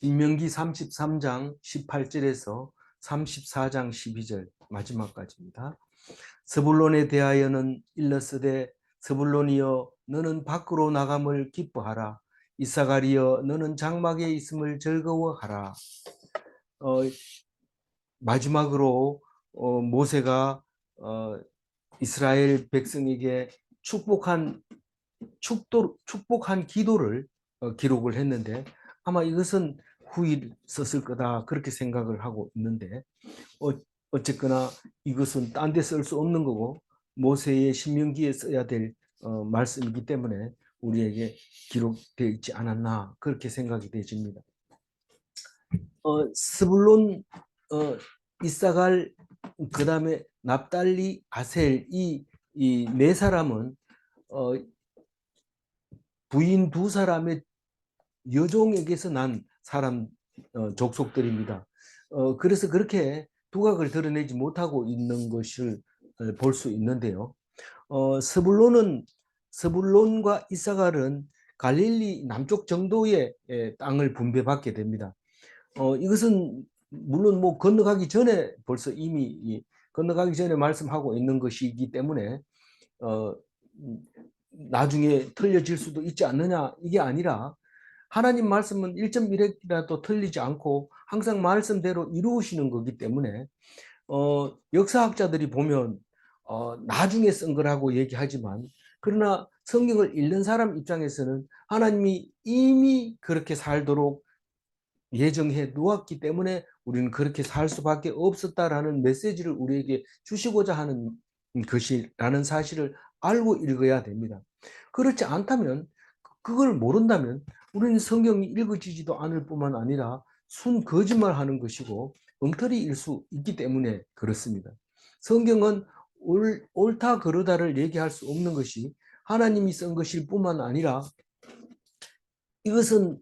신명기 33장 18절에서 34장 12절 마지막까지입니다. 스불론에 대하여는 일러스되 스불론이여 너는 밖으로 나감을 기뻐하라. 이사가리여 너는 장막에 있음을 즐거워하라. 마지막으로 모세가 이스라엘 백성에게 축복한 기도를 기록을 했는데 아마 이것은 후일 썼을 거다 그렇게 생각을 하고 있는데 어쨌거나 이것은 딴 데 쓸 수 없는 거고 모세의 신명기에 써야 될 말씀이기 때문에 우리에게 기록되어 있지 않았나 그렇게 생각이 되집니다. 스불론, 이사갈, 그 다음에 납달리, 아셀 이 네 사람은 부인 두 사람의 여종에게서 난 사람 족속들입니다. 그래서 그렇게 두각을 드러내지 못하고 있는 것을 볼 수 있는데요. 스불론과 이사갈은 갈릴리 남쪽 정도의 땅을 분배받게 됩니다. 이것은 물론 뭐 건너가기 전에 벌써 이미 건너가기 전에 말씀하고 있는 것이기 때문에 나중에 틀려질 수도 있지 않느냐 이게 아니라 하나님 말씀은 1.1핵이라도 틀리지 않고 항상 말씀대로 이루시는 거기 때문에 역사학자들이 보면 나중에 쓴 거라고 얘기하지만 그러나 성경을 읽는 사람 입장에서는 하나님이 이미 그렇게 살도록 예정해 놓았기 때문에 우리는 그렇게 살 수밖에 없었다라는 메시지를 우리에게 주시고자 하는 것이라는 사실을 알고 읽어야 됩니다. 그렇지 않다면 그걸 모른다면 우리는 성경이 읽어지지도 않을 뿐만 아니라 순 거짓말하는 것이고 엉터리일 수 있기 때문에 그렇습니다. 성경은 옳다 그르다를 얘기할 수 없는 것이 하나님이 쓴 것일 뿐만 아니라 이것은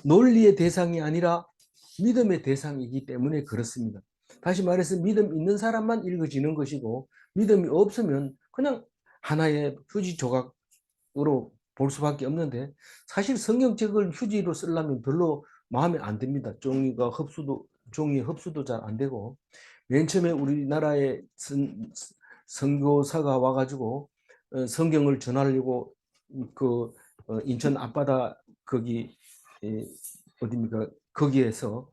논리의 대상이 아니라 믿음의 대상이기 때문에 그렇습니다. 다시 말해서 믿음 있는 사람만 읽어지는 것이고 믿음이 없으면 그냥 하나의 휴지 조각으로 볼 수밖에 없는데 사실 성경책을 휴지로 쓰려면 별로 마음에 안 듭니다. 종이 흡수도 잘 안 되고 맨 처음에 우리나라에 선교사가 와가지고 성경을 전하려고 그 인천 앞바다 거기 어디입니까 거기에서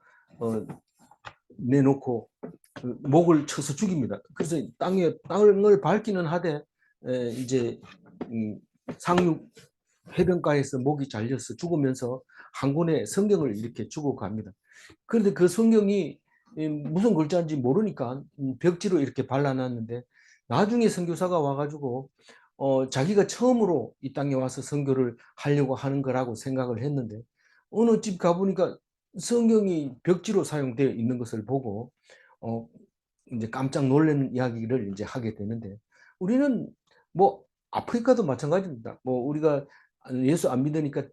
내놓고 목을 쳐서 죽입니다. 그래서 땅을 밟기는 하되 이제 상륙 해변가에서 목이 잘려서 죽으면서 한 권의 성경을 이렇게 주고 갑니다. 그런데 그 성경이 무슨 글자인지 모르니까 벽지로 이렇게 발라놨는데 나중에 선교사가 와가지고 자기가 처음으로 이 땅에 와서 선교를 하려고 하는 거라고 생각을 했는데 어느 집 가보니까 성경이 벽지로 사용되어 있는 것을 보고 이제 깜짝 놀라는 이야기를 이제 하게 되는데 우리는 뭐 아프리카도 마찬가지입니다. 뭐 우리가 예수 안 믿으니까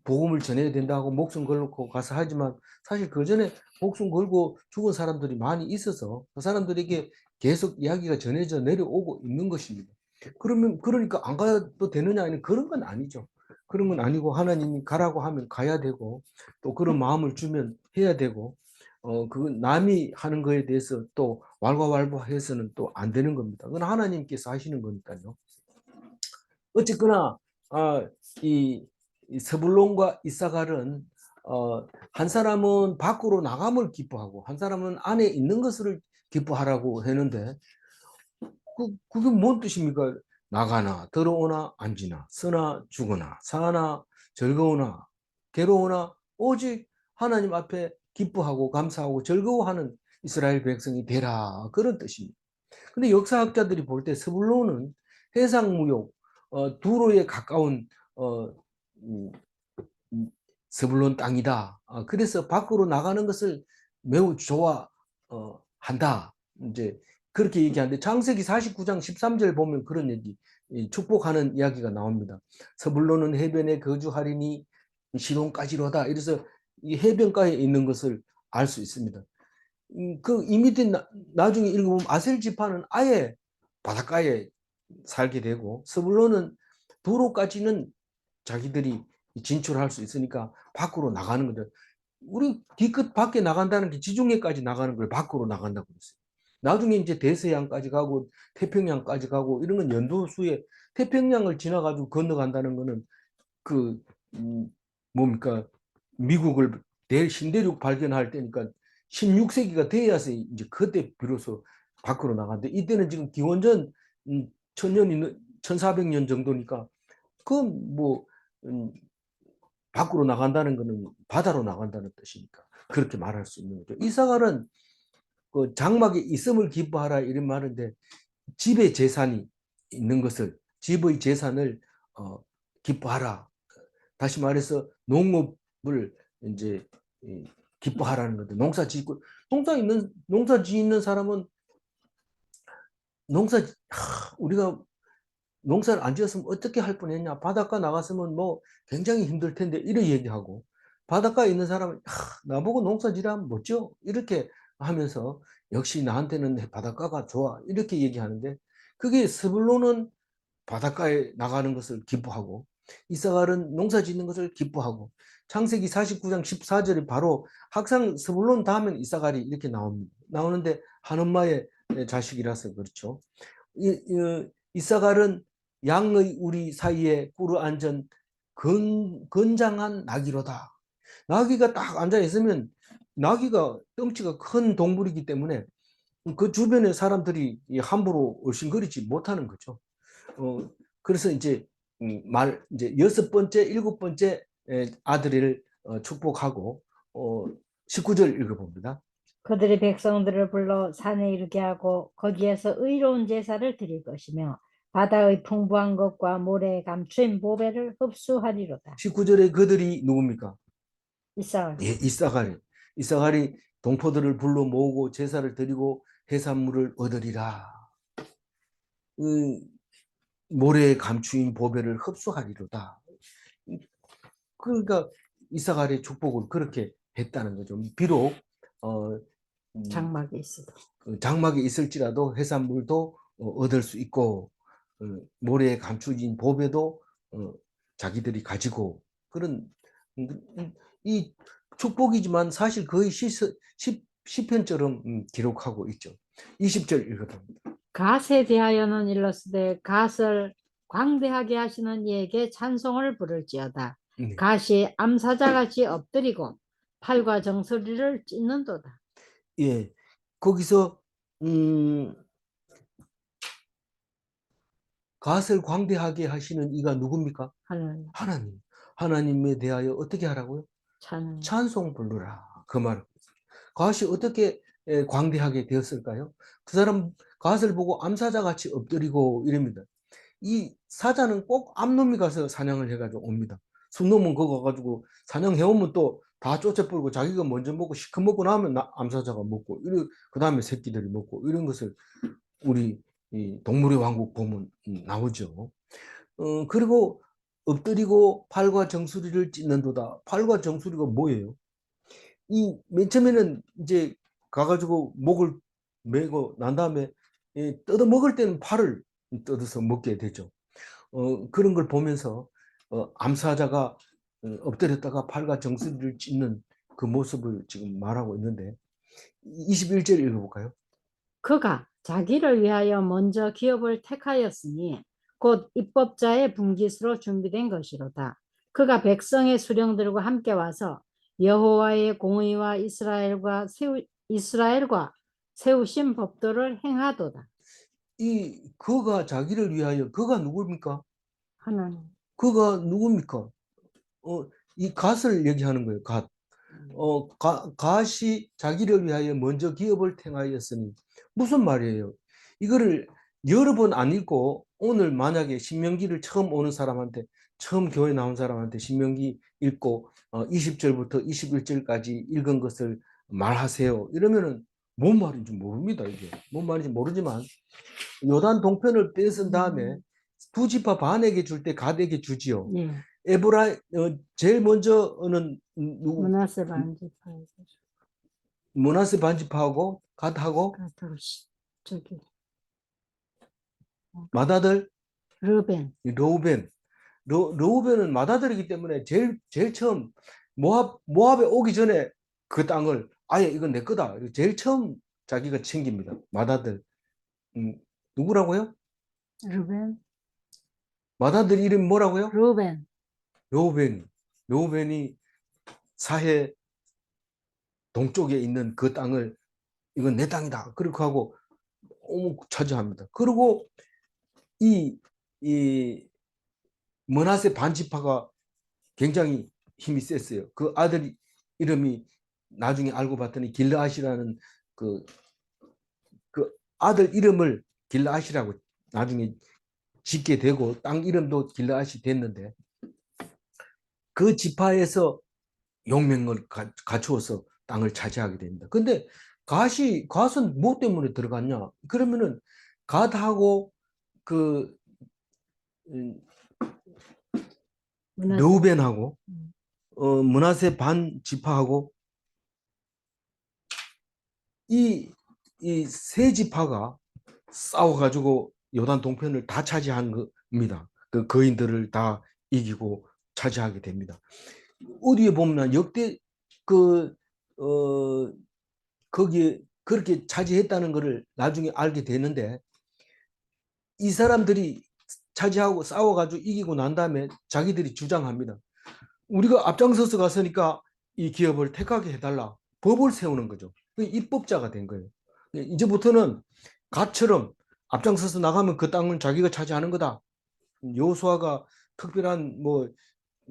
복음을 전해야 된다고 목숨 걸고 가서 하지만 사실 그 전에 목숨 걸고 죽은 사람들이 많이 있어서 그 사람들에게 계속 이야기가 전해져 내려오고 있는 것입니다. 그러니까 안 가도 되느냐 아니 그런 건 아니죠. 그런 건 아니고 하나님이 가라고 하면 가야 되고 또 그런 마음을 주면 해야 되고 그 남이 하는 거에 대해서 또 왈가왈부해서는 또 안 되는 겁니다. 그건 하나님께서 하시는 거니까요. 어쨌거나 이 스불론과 이사갈은 한 사람은 밖으로 나감을 기뻐하고 한 사람은 안에 있는 것을 기뻐하라고 했는데 그게 뭔 뜻입니까? 나가나 들어오나 앉으나 쓰나 죽으나 사나 즐거우나 괴로우나 오직 하나님 앞에 기뻐하고 감사하고 즐거워하는 이스라엘 백성이 되라 그런 뜻입니다. 근데 역사학자들이 볼 때 스불론은 해상무역 두로에 가까운 음, 스불론 땅이다. 그래서 밖으로 나가는 것을 매우 좋아한다. 이제 그렇게 얘기하는데 창세기 49장 13절 보면 그런 얘기, 축복하는 이야기가 나옵니다. 스불론은 해변에 거주하리니 시돈까지로다. 이래서 이 해변가에 있는 것을 알 수 있습니다. 그 이 밑에 나중에 읽어보면 아셀 지파는 아예 바닷가에 살게 되고 스불론은 도로까지는 자기들이 진출할 수 있으니까 밖으로 나가는 거죠. 우리 뒤끝 밖에 나간다는 게 지중해까지 나가는 걸 밖으로 나간다고 그랬어요. 나중에 이제 대서양까지 가고 태평양까지 가고 이런 건 연도수에 태평양을 지나가지고 건너간다는 거는 그 뭡니까 미국을 신대륙 발견할 때니까 16세기가 돼야서 이제 그때 비로소 밖으로 나간대. 이때는 지금 기원전 1000년이 1400년 정도니까 그건 뭐 밖으로 나간다는 거는 바다로 나간다는 뜻이니까 그렇게 말할 수 있는 거죠. 이사갈은 그 장막에 있음을 기뻐하라 이런 말인데 집에 재산이 있는 것을 집의 재산을 기뻐하라. 다시 말해서 농업을 이제 기뻐하라는 건데 농사 짓는 사람은 우리가 농사를 안 지었으면 어떻게 할 뻔했냐. 바닷가 나갔으면 뭐 굉장히 힘들 텐데 이렇게 얘기하고 바닷가에 있는 사람은 나보고 농사 지으면 뭐죠? 이렇게 하면서 역시 나한테는 바닷가가 좋아 이렇게 얘기하는데 그게 스불론은 바닷가에 나가는 것을 기뻐하고 이사갈은 농사 짓는 것을 기뻐하고 창세기 49장 14절에 바로 항상 스불론 다음엔 이사갈이 이렇게 나오는데 한 엄마의 자식이라서 그렇죠. 이사갈은 양의 우리 사이에 꿇어 앉은 건장한 나귀로다. 나귀가 딱 앉아 있으면 나귀가 덩치가 큰 동물이기 때문에 그 주변의 사람들이 함부로 얼씬거리지 못하는 거죠. 그래서 이제 이제 6번째, 7번째 아들을 축복하고 19절 읽어봅니다. 그들이 백성들을 불러 산에 이르게 하고 거기에서 의로운 제사를 드릴 것이며 바다의 풍부한 것과 모래에 감추인 보배를 흡수하리로다. 19절에 그들이 누굽니까? 이사갈. 예, 이사갈이 동포들을 불러 모으고 제사를 드리고 해산물을 얻으리라. 모래에 감추인 보배를 흡수하리로다. 그러니까 이사갈의 축복을 그렇게 했다는 거죠. 비록 장막에 있어도 장막에 있을지라도 해산물도 얻을 수 있고 모래에 감추진 보배도 자기들이 가지고 그런 이 축복이지만 사실 거의 시편처럼 기록하고 있죠. 20절 읽어봅니다. 갓에 대하여는 일러스되 갓을 광대하게 하시는 이에게 찬송을 부를지어다. 네. 갓이 암사자같이 엎드리고 팔과 정수리를 찢는도다. 예, 거기서 갓을 광대하게 하시는 이가 누굽니까? 하나님. 하나님. 하나님에 대하여 어떻게 하라고요? 찬송 부르라. 그 말. 갓이 어떻게 광대하게 되었을까요? 그 사람 갓을 보고 암사자 같이 엎드리고 이럽니다. 이 사자는 꼭 암놈이 가서 사냥을 해가지고 옵니다. 순놈은 그거 가가지고 사냥해오면 또 다 쫓아버리고 자기가 먼저 먹고 시커 먹고 나면 암사자가 먹고 그 다음에 새끼들이 먹고 이런 것을 우리 이 동물의 왕국 보면 나오죠. 그리고 엎드리고 팔과 정수리를 찢는도다. 팔과 정수리가 뭐예요? 이 맨 처음에는 이제 가가지고 목을 메고 난 다음에 뜯어 먹을 때는 팔을 뜯어서 먹게 되죠. 그런 걸 보면서 암사자가 엎드렸다가 팔과 정수리를 찢는 그 모습을 지금 말하고 있는데 21절 읽어볼까요? 그가 자기를 위하여 먼저 기업을 택하였으니 곧 입법자의 분깃으로 준비된 것이로다. 그가 백성의 수령들과 함께 와서 여호와의 공의와 이스라엘과 세우신 법도를 행하도다. 이 그가 자기를 위하여 그가 누굽니까? 하나님. 그가 누굽니까? 이 갓을 얘기하는 거예요. 갓. 갓이 자기를 위하여 먼저 기업을 택하였으니 무슨 말이에요? 이거를 여러 번 안 읽고 오늘 만약에 신명기를 처음 오는 사람한테 처음 교회 나온 사람한테 신명기 읽고 20절부터 21절까지 읽은 것을 말하세요. 이러면은 뭔 말인지 모릅니다. 이게 뭔 말인지 모르지만 요단 동편을 뺏은 다음에 두 지파 반에게 줄 때 갓에게 주지요. 예. 제일 먼저는 누구? 문하세 반지파. 문하세 반지파하고 갓하고 저기 맏아들 르벤. 르우벤은 맏아들이기 때문에 제일 처음 모압에 오기 전에 그 땅을 아예 이건 내 거다. 제일 처음 자기가 챙깁니다. 맏아들. 음, 누구라고요? 루벤, 맏아들 이름이 뭐라고요? 루벤. 르우벤. 르우벤이 사해 동쪽에 있는 그 땅을 이건 내 땅이다. 그렇게 하고 차지합니다. 그리고 이, 이 머나세 반지파가 굉장히 힘이 셌어요. 그 아들 이름이 나중에 알고 봤더니 길르앗이라는 그, 그 아들 이름을 길르앗이라고 나중에 짓게 되고 땅 이름도 길르앗이 됐는데 그 지파에서 용맹을 갖추어서 땅을 차지하게 됩니다. 근데 갓은 뭐 때문에 들어갔냐? 그러면은 갓하고 그 음, 문하세. 르우벤하고 므낫세 반 지파하고 이 세 지파가 싸워가지고 요단 동편을 다 차지한 겁니다. 그 거인들을 다 이기고 차지하게 됩니다. 어디에 보면 역대 그 거기에 그렇게 차지했다는 것을 나중에 알게 되는데 이 사람들이 차지하고 싸워가지고 이기고 난 다음에 자기들이 주장합니다. 우리가 앞장서서 갔으니까 이 기업을 택하게 해달라. 법을 세우는 거죠. 입법자가 된 거예요. 이제부터는 갓처럼 앞장서서 나가면 그 땅은 자기가 차지하는 거다. 여호수아가 특별한 뭐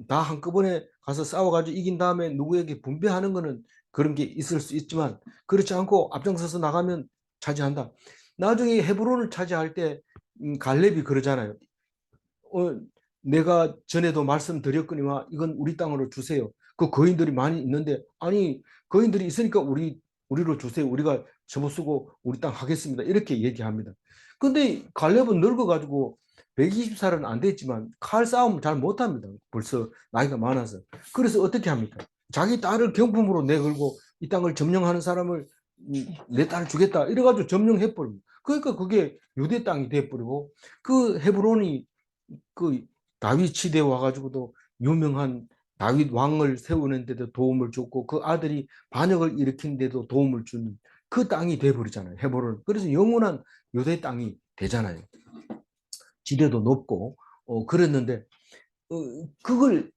다 한꺼번에 가서 싸워가지고 이긴 다음에 누구에게 분배하는 거는 그런 게 있을 수 있지만 그렇지 않고 앞장서서 나가면 차지한다. 나중에 헤브론을 차지할 때 갈렙이 그러잖아요. 어, 내가 전에도 말씀드렸거니와 이건 우리 땅으로 주세요. 그 거인들이 많이 있는데 아니 거인들이 있으니까 우리로 주세요. 우리가 접어쓰고 우리 땅 하겠습니다. 이렇게 얘기합니다. 근데 갈렙은 늙어가지고 120살은 안 됐지만 칼 싸움 잘 못합니다. 벌써 나이가 많아서. 그래서 어떻게 합니까? 자기 딸을 경품으로 내걸고 이 땅을 점령하는 사람을 내 딸을 주겠다. 이래가지고 점령해버립니다. 그러니까 그게 유대 땅이 돼버리고 그 헤브론이 그 다윗 시대에 와가지고도 유명한 다윗 왕을 세우는데도 도움을 줬고 그 아들이 반역을 일으키는데도 도움을 주는 그 땅이 돼버리잖아요. 헤브론. 그래서 영원한 유대 땅이 되잖아요. 지대도 높고 그랬는데 그걸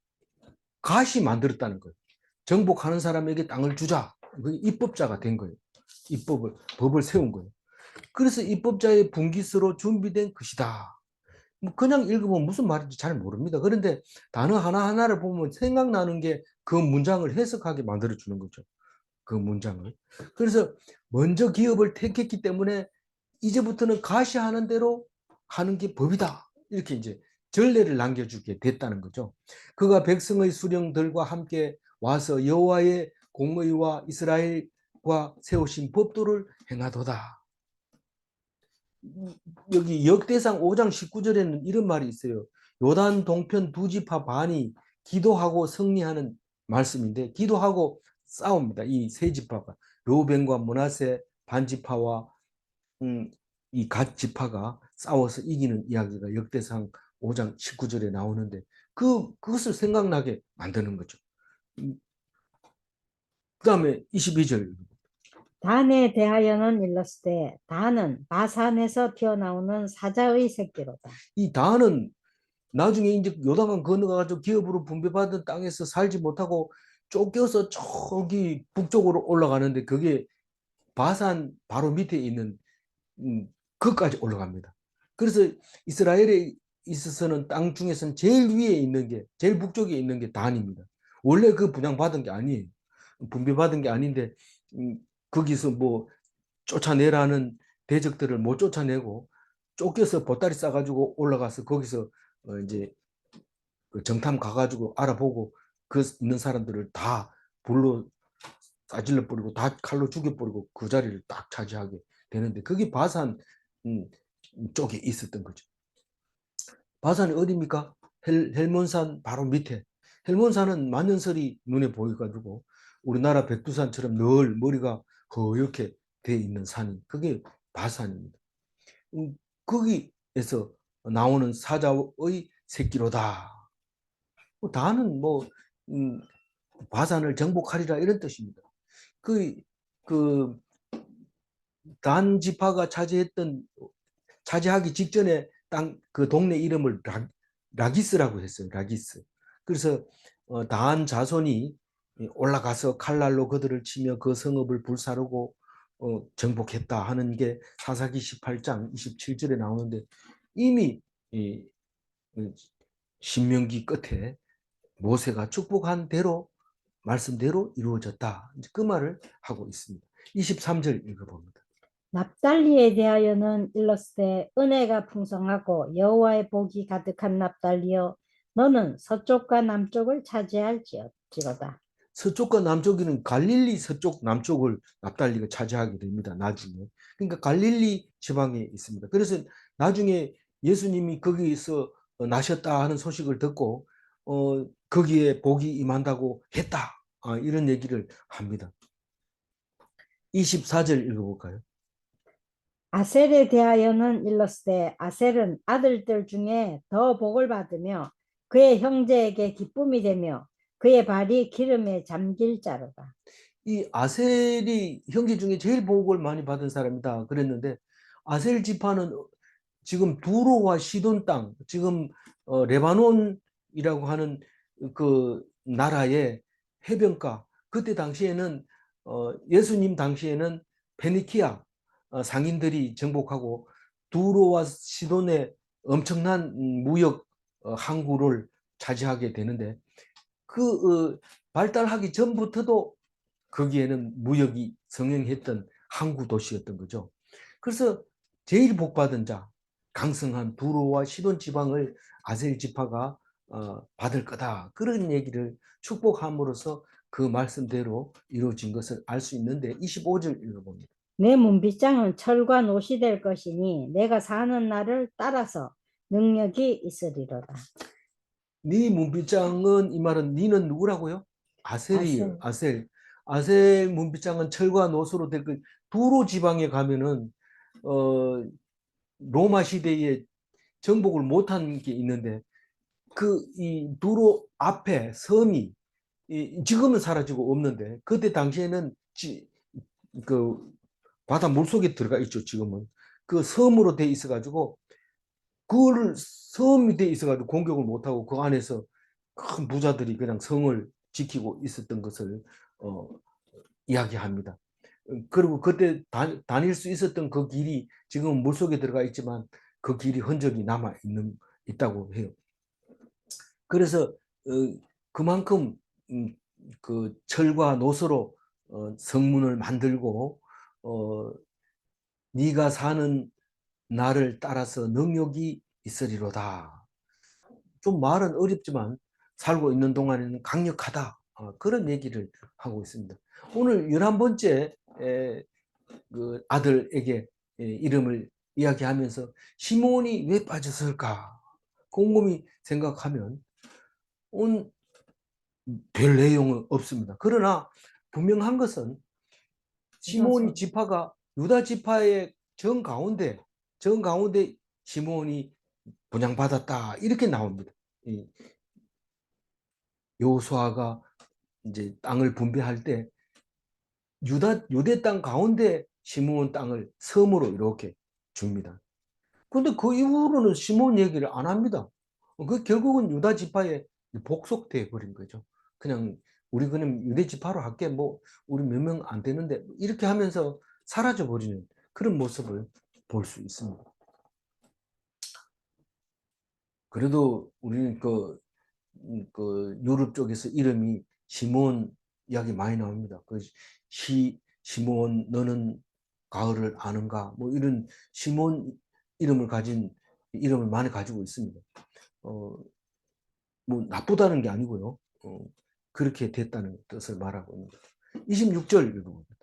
갓이 만들었다는 거예요. 정복하는 사람에게 땅을 주자. 그 입법자가 된 거예요. 법을 세운 거예요. 그래서 입법자의 분기스로 준비된 것이다. 뭐 그냥 읽으면 무슨 말인지 잘 모릅니다. 그런데 단어 하나하나를 보면 생각나는 게 그 문장을 해석하게 만들어주는 거죠. 그 문장을. 그래서 먼저 기업을 택했기 때문에 이제부터는 가시하는 대로 하는 게 법이다. 이렇게 이제 전례를 남겨주게 됐다는 거죠. 그가 백성의 수령들과 함께 와서 여호와의 공의와 이스라엘과 세우신 법도를 행하도다. 여기 역대상 5장 19절에는 이런 말이 있어요. 요단 동편 두 지파 반이 기도하고 승리하는 말씀인데 기도하고 싸웁니다. 이 세 지파가 르우벤과 므낫세 반 지파와 이 갓 지파가 싸워서 이기는 이야기가 역대상 5장 19절에 나오는데 그것을 생각나게 만드는 거죠. 그다음에 22절. 단에 대하여는 일렀으되 단은 바산에서 튀어나오는 사자의 새끼로다. 이 다는 나중에 이제 요단강 건너가지고 기업으로 분배받은 땅에서 살지 못하고 쫓겨서 저기 북쪽으로 올라가는데 그게 바산 바로 밑에 있는 그까지 올라갑니다. 그래서 이스라엘에 있어서는 땅 중에서는 제일 위에 있는 게 제일 북쪽에 있는 게 단입니다. 원래 그 분양받은 게 아니에요. 분배받은 게 아닌데 거기서 뭐 쫓아내라는 대적들을 못 쫓아내고 쫓겨서 보따리 싸가지고 올라가서 거기서 이제 그 정탐 가가지고 알아보고 그 있는 사람들을 다 불로 싸질러 버리고 다 칼로 죽여버리고 그 자리를 딱 차지하게 되는데 그게 바산 쪽에 있었던 거죠. 바산이 어디입니까? 헬몬산 바로 밑에. 헬몬산은 만년설이 눈에 보여가지고 우리나라 백두산처럼 늘 머리가 허옇게 돼 있는 산이 그게 바산입니다. 거기에서 나오는 사자의 새끼로다. 다는 뭐 바산을 정복하리라 이런 뜻입니다. 그 단 지파가 차지하기 직전에 그 동네 이름을 라기스라고 했어요. 라기스. 그래서 단 자손이 올라가서 칼날로 그들을 치며 그 성읍을 불사르고 정복했다 하는 게 사사기 18장 27절에 나오는데 이미 이 신명기 끝에 모세가 축복한 대로 말씀대로 이루어졌다. 이제 그 말을 하고 있습니다. 23절 읽어봅니다. 납달리에 대하여는 일렀으되 은혜가 풍성하고 여호와의 복이 가득한 납달리여 너는 서쪽과 남쪽을 차지할지로다. 서쪽과 남쪽에는 갈릴리 서쪽 남쪽을 납달리가 차지하게 됩니다. 나중에. 그러니까 갈릴리 지방에 있습니다. 그래서 나중에 예수님이 거기서 나셨다 하는 소식을 듣고 거기에 복이 임한다고 했다. 이런 얘기를 합니다. 24절 읽어볼까요? 아셀에 대하여는 일렀으되 아셀은 아들들 중에 더 복을 받으며 그의 형제에게 기쁨이 되며 그의 발이 기름에 잠길 자로다. 이 아셀이 형제 중에 제일 복을 많이 받은 사람이다 그랬는데 아셀 지파는 지금 두로와 시돈 땅, 지금 레바논이라고 하는 그 나라의 해변가, 그때 당시에는 예수님 당시에는 페니키아 상인들이 정복하고 두로와 시돈의 엄청난 무역 항구를 차지하게 되는데 발달하기 전부터도 거기에는 무역이 성행했던 항구 도시였던 거죠. 그래서 제일 복받은 자, 강성한 두로와 시돈 지방을 아셀 지파가 받을 거다. 그런 얘기를 축복함으로써 그 말씀대로 이루어진 것을 알 수 있는데 25절 읽어봅니다. 내 문빗장은 철과 노시 될 것이니 내가 사는 날을 따라서 능력이 있으리로다. 네 문빗장은 이 말은 니는 누구라고요? 아셀이에요. 아셀. 아셀 문빗장은 철과 노소로 될 것. 두로 지방에 가면은 로마 시대에 정복을 못한 게 있는데 이 두로 앞에 섬이 지금은 사라지고 없는데 그때 당시에는 그 바다 물속에 들어가 있죠. 지금은 그 섬으로 돼 있어 가지고 그거를 섬이 돼 있어 가지고 공격을 못하고 그 안에서 큰 부자들이 그냥 성을 지키고 있었던 것을 어, 이야기합니다. 그리고 그때 다닐 수 있었던 그 길이 지금 물속에 들어가 있지만 그 길이 흔적이 있다고 해요. 그래서 그만큼 그 철과 노소로 성문을 만들고 네가 사는 날을 따라서 능력이 있으리로다. 좀 말은 어렵지만 살고 있는 동안에는 강력하다. 그런 얘기를 하고 있습니다. 오늘 11번째 그 아들에게 이름을 이야기하면서 시몬이 왜 빠졌을까? 곰곰이 생각하면 별 내용은 없습니다. 그러나 분명한 것은 시몬이 지파가 유다 지파의 정가운데 시몬이 분양받았다 이렇게 나옵니다. 여호수아가 이제 땅을 분배할 때 유대 땅 가운데 시몬 땅을 섬으로 이렇게 줍니다. 근데 그 이후로는 시몬 얘기를 안 합니다. 그 결국은 유다 지파에 복속돼 버린 거죠. 그냥 우리 그냥 유대 지파로 할게 뭐 우리 몇 명 안 되는데 이렇게 하면서 사라져 버리는 그런 모습을 볼 수 있습니다. 그래도 우리는 그 유럽 쪽에서 이름이 시몬 이야기 많이 나옵니다. 시몬 너는 가을을 아는가? 뭐 이런 시몬 이름을 많이 가지고 있습니다. 뭐 나쁘다는 게 아니고요. 그렇게 됐다는 뜻을 말하고 있습니다. 26절 읽어봅니다.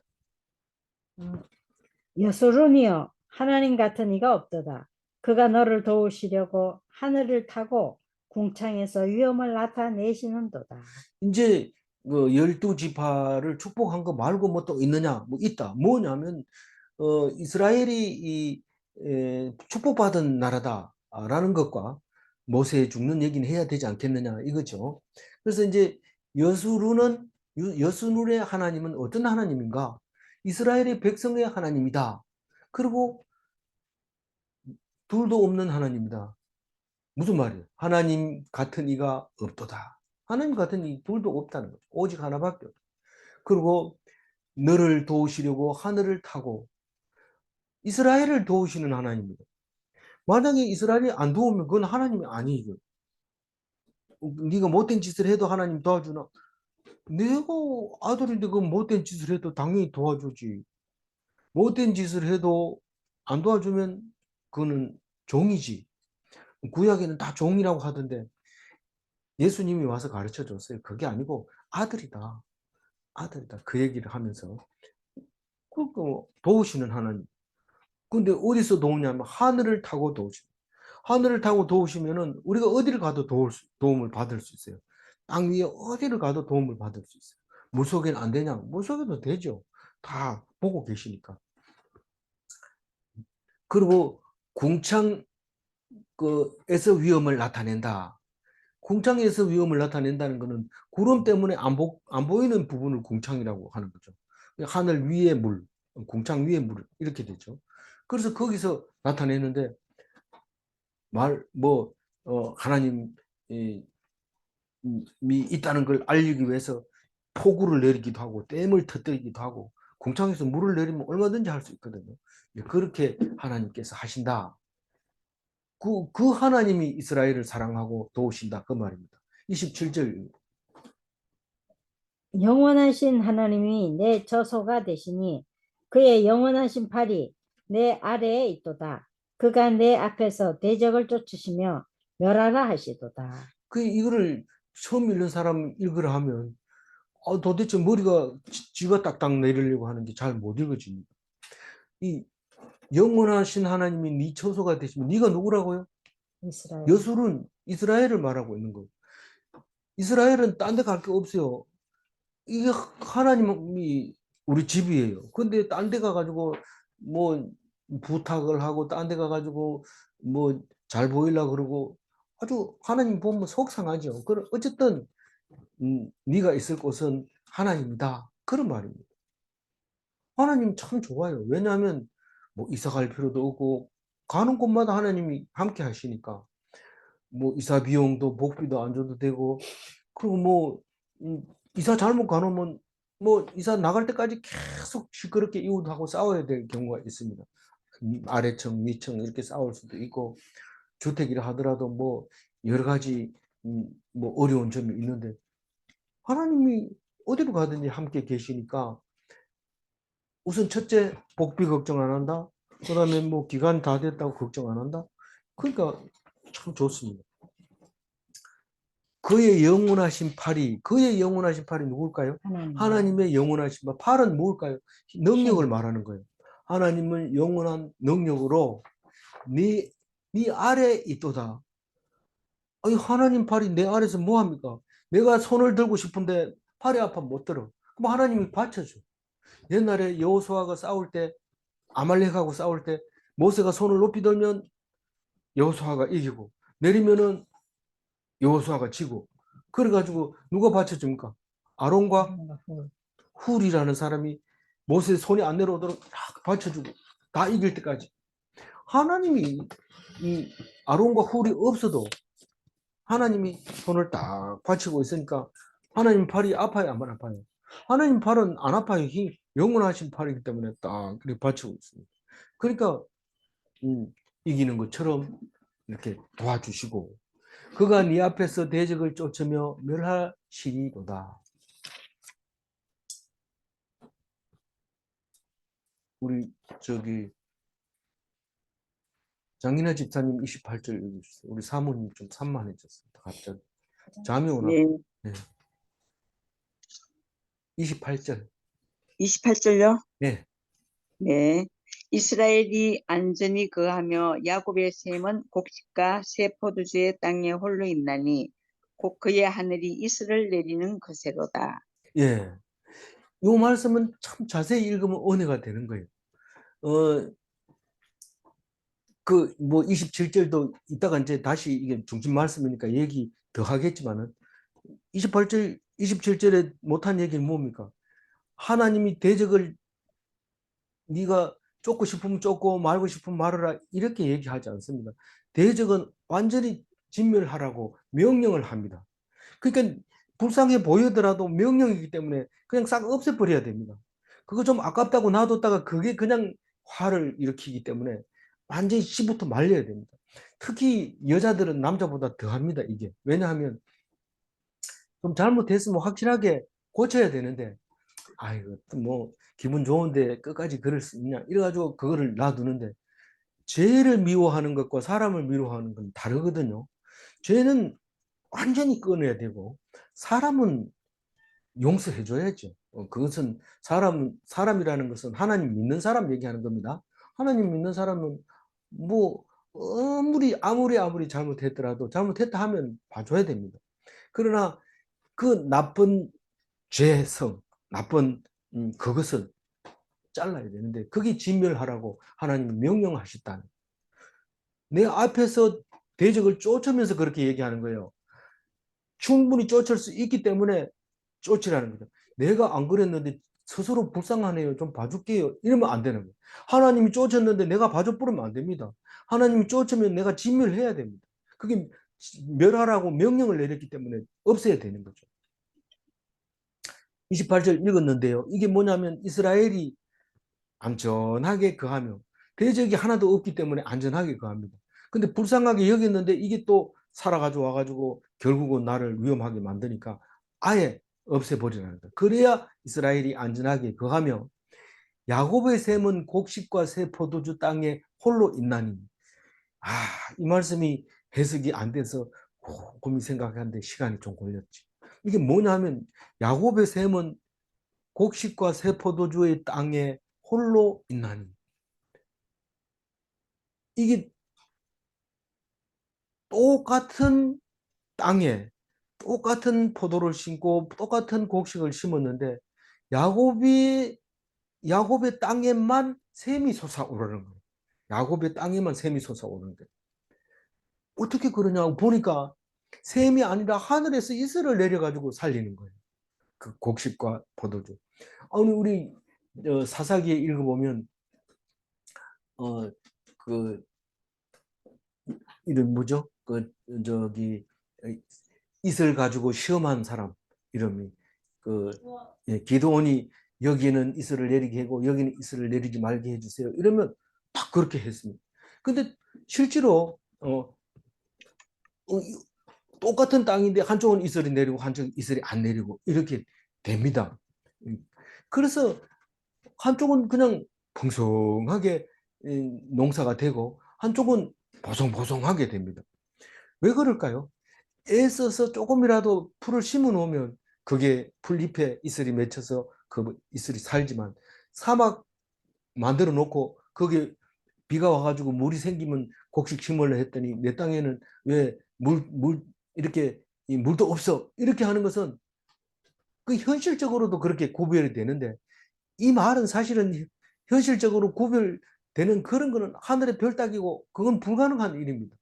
여소론이여 하나님 같은 이가 없도다. 그가 너를 도우시려고 하늘을 타고 궁창에서 위엄을 나타내시는도다. 이제 그 12지파를 축복한 거 말고 뭐 또 있느냐? 뭐 있다. 뭐냐면 이스라엘이 축복받은 나라다라는 것과 모세 죽는 얘기는 해야 되지 않겠느냐 이거죠. 그래서 이제 여수론의 하나님은 어떤 하나님인가? 이스라엘의 백성의 하나님이다. 그리고 둘도 없는 하나님이다. 무슨 말이에요? 하나님 같은 이가 없도다. 하나님 같은 이 둘도 없다는 거죠. 오직 하나밖에 없다. 그리고 너를 도우시려고 하늘을 타고 이스라엘을 도우시는 하나님입니다. 만약에 이스라엘이 안 도우면 그건 하나님이 아니에요. 네가 못된 짓을 해도 하나님 도와주나? 내가 아들인데 그 못된 짓을 해도 당연히 도와주지. 못된 짓을 해도 안 도와주면 그거는 종이지. 구약에는 다 종이라고 하던데 예수님이 와서 가르쳐 줬어요. 그게 아니고 아들이다. 아들이다. 그 얘기를 하면서 그 도우시는 하나님. 근데 어디서 도우냐면 하늘을 타고 도우십니다. 하늘을 타고 도우시면은 우리가 어디를 가도 도움을 받을 수 있어요. 땅 위에 어디를 가도 도움을 받을 수 있어요. 물속에는 안 되냐? 물속에도 되죠. 다 보고 계시니까. 그리고 궁창에서 위험을 나타낸다. 궁창에서 위험을 나타낸다는 것은 구름 때문에 안 보이는 부분을 궁창이라고 하는 거죠. 하늘 위의 물, 궁창 위의 물 이렇게 되죠. 그래서 거기서 나타내는데 하나님이 있다는 걸 알리기 위해서 폭우를 내리기도 하고 댐을 터뜨리기도 하고 궁창에서 물을 내리면 얼마든지 할 수 있거든요. 그렇게 하나님께서 하신다. 그 하나님이 이스라엘을 사랑하고 도우신다 그 말입니다. 27절. 영원하신 하나님이 내 저소가 되시니 그의 영원하신 팔이 내 아래에 있도다. 그가 내 앞에서 대적을 쫓으시며 멸하라 하시도다. 이거를 처음 읽는 사람 읽으라 하면 도대체 머리가 쥐가 딱딱 내리려고 하는 게 잘 못 읽어집니다. 이 영원하신 하나님이 네 처소가 되시면 네가 누구라고요? 이스라엘. 여술은 이스라엘을 말하고 있는 거예요. 이스라엘은 딴 데 갈 게 없어요. 이게 하나님이 우리 집이에요. 근데 딴 데 가가지고 뭐 부탁을 하고 딴 데 가가지고 뭐 잘 보이려고 그러고 아주 하나님 보면 속상하죠. 그럼 어쨌든 네가 있을 곳은 하나님이다. 그런 말입니다. 하나님 참 좋아요. 왜냐하면 뭐 이사 갈 필요도 없고 가는 곳마다 하나님이 함께 하시니까 뭐 이사 비용도 복비도 안 줘도 되고 그리고 뭐 이사 잘못 가놓으면 뭐 이사 나갈 때까지 계속 시끄럽게 이웃하고 싸워야 될 경우가 있습니다. 아래층, 위층 이렇게 싸울 수도 있고 주택이라 하더라도 뭐 여러 가지 뭐 어려운 점이 있는데 하나님이 어디로 가든지 함께 계시니까 우선 첫째 복비 걱정 안 한다. 그다음에 뭐 기간 다 됐다고 걱정 안 한다. 그러니까 참 좋습니다. 그의 영원하신 팔이 누굴까요? 하나님의 영원하신 팔. 팔은 뭘까요? 능력을 말하는 거예요. 하나님은 영원한 능력으로 네 아래에 있도다. 아니 하나님 팔이 내 아래에서 뭐 합니까? 내가 손을 들고 싶은데 팔이 아파 못 들어. 그럼 하나님이 받쳐줘. 옛날에 여호수아가 싸울 때 아말렉하고 싸울 때 모세가 손을 높이 들면 여호수아가 이기고 내리면은 여호수아가 지고 그래가지고 누가 받쳐줍니까? 아론과 훌이라는 사람이 모세 손이 안 내려오도록 딱 받쳐주고 다 이길 때까지 하나님이 이 아론과 훌이 없어도 하나님이 손을 딱 받치고 있으니까 하나님 팔이 아파요 안 아파요? 하나님 팔은 안 아파요. 영원하신 팔이기 때문에 딱 이렇게 받치고 있습니다. 그러니까 이기는 것처럼 이렇게 도와주시고 그가 네 앞에서 대적을 쫓으며 멸하시리로다. 우리 장인아 집사님 28절 읽어주세요. 우리 사모님 좀 산만해졌습니다. 갑자기 잠이 오나? 네. 네. 28절. 28절요? 네. 네. 이스라엘이 안전히 거하며 야곱의 셈은 곡식과 새 포도주의 땅에 홀로 있나니 곧 그의 하늘이 이슬을 내리는 것이로다. 예. 이 말씀은 참 자세히 읽으면 은혜가 되는 거예요. 뭐 27절도 이따가 이제 다시 이게 중심 말씀이니까 얘기 더 하겠지만은 28절 27절에 못한 얘기는 뭡니까? 하나님이 대적을 네가 쫓고 싶으면 쫓고 말고 싶으면 말하라 이렇게 얘기하지 않습니다. 대적은 완전히 진멸하라고 명령을 합니다. 그러니까 불쌍해 보이더라도 명령이기 때문에 그냥 싹 없애버려야 됩니다. 그거 좀 아깝다고 놔뒀다가 그게 그냥 화를 일으키기 때문에 완전히 씨부터 말려야 됩니다. 특히 여자들은 남자보다 더합니다. 이게 왜냐하면 좀 잘못했으면 확실하게 고쳐야 되는데 아이고 뭐 기분 좋은데 끝까지 그럴 수 있냐 이래가지고 그거를 놔두는데 죄를 미워하는 것과 사람을 미워하는 건 다르거든요. 죄는 완전히 끊어야 되고 사람은 용서해줘야죠. 그것은 사람이라는 것은 하나님 믿는 사람 얘기하는 겁니다. 하나님 믿는 사람은 뭐 아무리 잘못했더라도 잘못했다 하면 봐줘야 됩니다. 그러나 그 나쁜 죄성, 나쁜 그것을 잘라야 되는데 그게 진멸하라고 하나님이 명령하셨다는 내 앞에서 대적을 쫓으면서 그렇게 얘기하는 거예요. 충분히 쫓을 수 있기 때문에 쫓으라는 거죠. 내가 안 그랬는데 스스로 불쌍하네요. 좀 봐줄게요. 이러면 안 되는 거예요. 하나님이 쫓았는데 내가 봐줘 부르면 안 됩니다. 하나님이 쫓으면 내가 진멸해야 됩니다. 그게 멸하라고 명령을 내렸기 때문에 없애야 되는 거죠. 28절 읽었는데요. 이게 뭐냐면 이스라엘이 안전하게 거하며 대적이 하나도 없기 때문에 안전하게 거합니다. 근데 불쌍하게 여겼는데 이게 또 살아가지고 와가지고 결국은 나를 위험하게 만드니까 아예 없애버리라는 거예요. 그래야 이스라엘이 안전하게 거하며 야곱의 샘은 곡식과 새 포도주 땅에 홀로 있나니. 이 말씀이 해석이 안 돼서 곰곰이 생각하는데 시간이 좀 걸렸지. 이게 뭐냐면 야곱의 샘은 곡식과 새 포도주의 땅에 홀로 있나니. 이게 똑같은 땅에 똑같은 포도를 심고 똑같은 곡식을 심었는데 야곱이 야곱의 땅에만 샘이 솟아오르는 거예요. 야곱의 땅에만 샘이 솟아오르는데 어떻게 그러냐고 보니까 샘이 아니라 하늘에서 이슬을 내려가지고 살리는 거예요. 그 곡식과 포도주. 아니 우리 사사기에 읽어보면 그 이름 뭐죠? 그 저기 이슬 가지고 시험한 사람 이름이 그 기도원이 여기는 이슬을 내리게 하고 여기는 이슬을 내리지 말게 해주세요. 이러면 딱 그렇게 했습니다. 근데 실제로 똑같은 땅인데 한쪽은 이슬이 내리고 한쪽은 이슬이 안 내리고 이렇게 됩니다. 그래서 한쪽은 그냥 풍성하게 농사가 되고 한쪽은 보송보송하게 됩니다. 왜 그럴까요? 애써서 조금이라도 풀을 심어 놓으면 그게 풀잎에 이슬이 맺혀서 그 이슬이 살지만 사막 만들어 놓고 거기에 비가 와가지고 물이 생기면 곡식 심으려 했더니 내 땅에는 왜 이렇게 물도 없어 이렇게 하는 것은 그 현실적으로도 그렇게 구별이 되는데 이 말은 사실은 현실적으로 구별되는 그런 거는 하늘의 별 따기고 그건 불가능한 일입니다.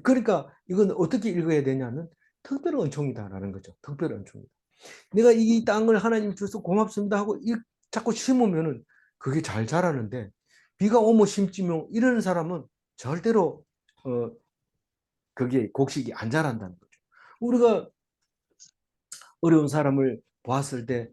그러니까 이건 어떻게 읽어야 되냐면 특별 은총이다라는 거죠. 특별 은총이다. 내가 이 땅을 하나님 주셔서 고맙습니다 하고 자꾸 심으면은 그게 잘 자라는데 비가 오면 심지면 이러는 사람은 절대로 그게 곡식이 안 자란다는 거죠. 우리가 어려운 사람을 보았을 때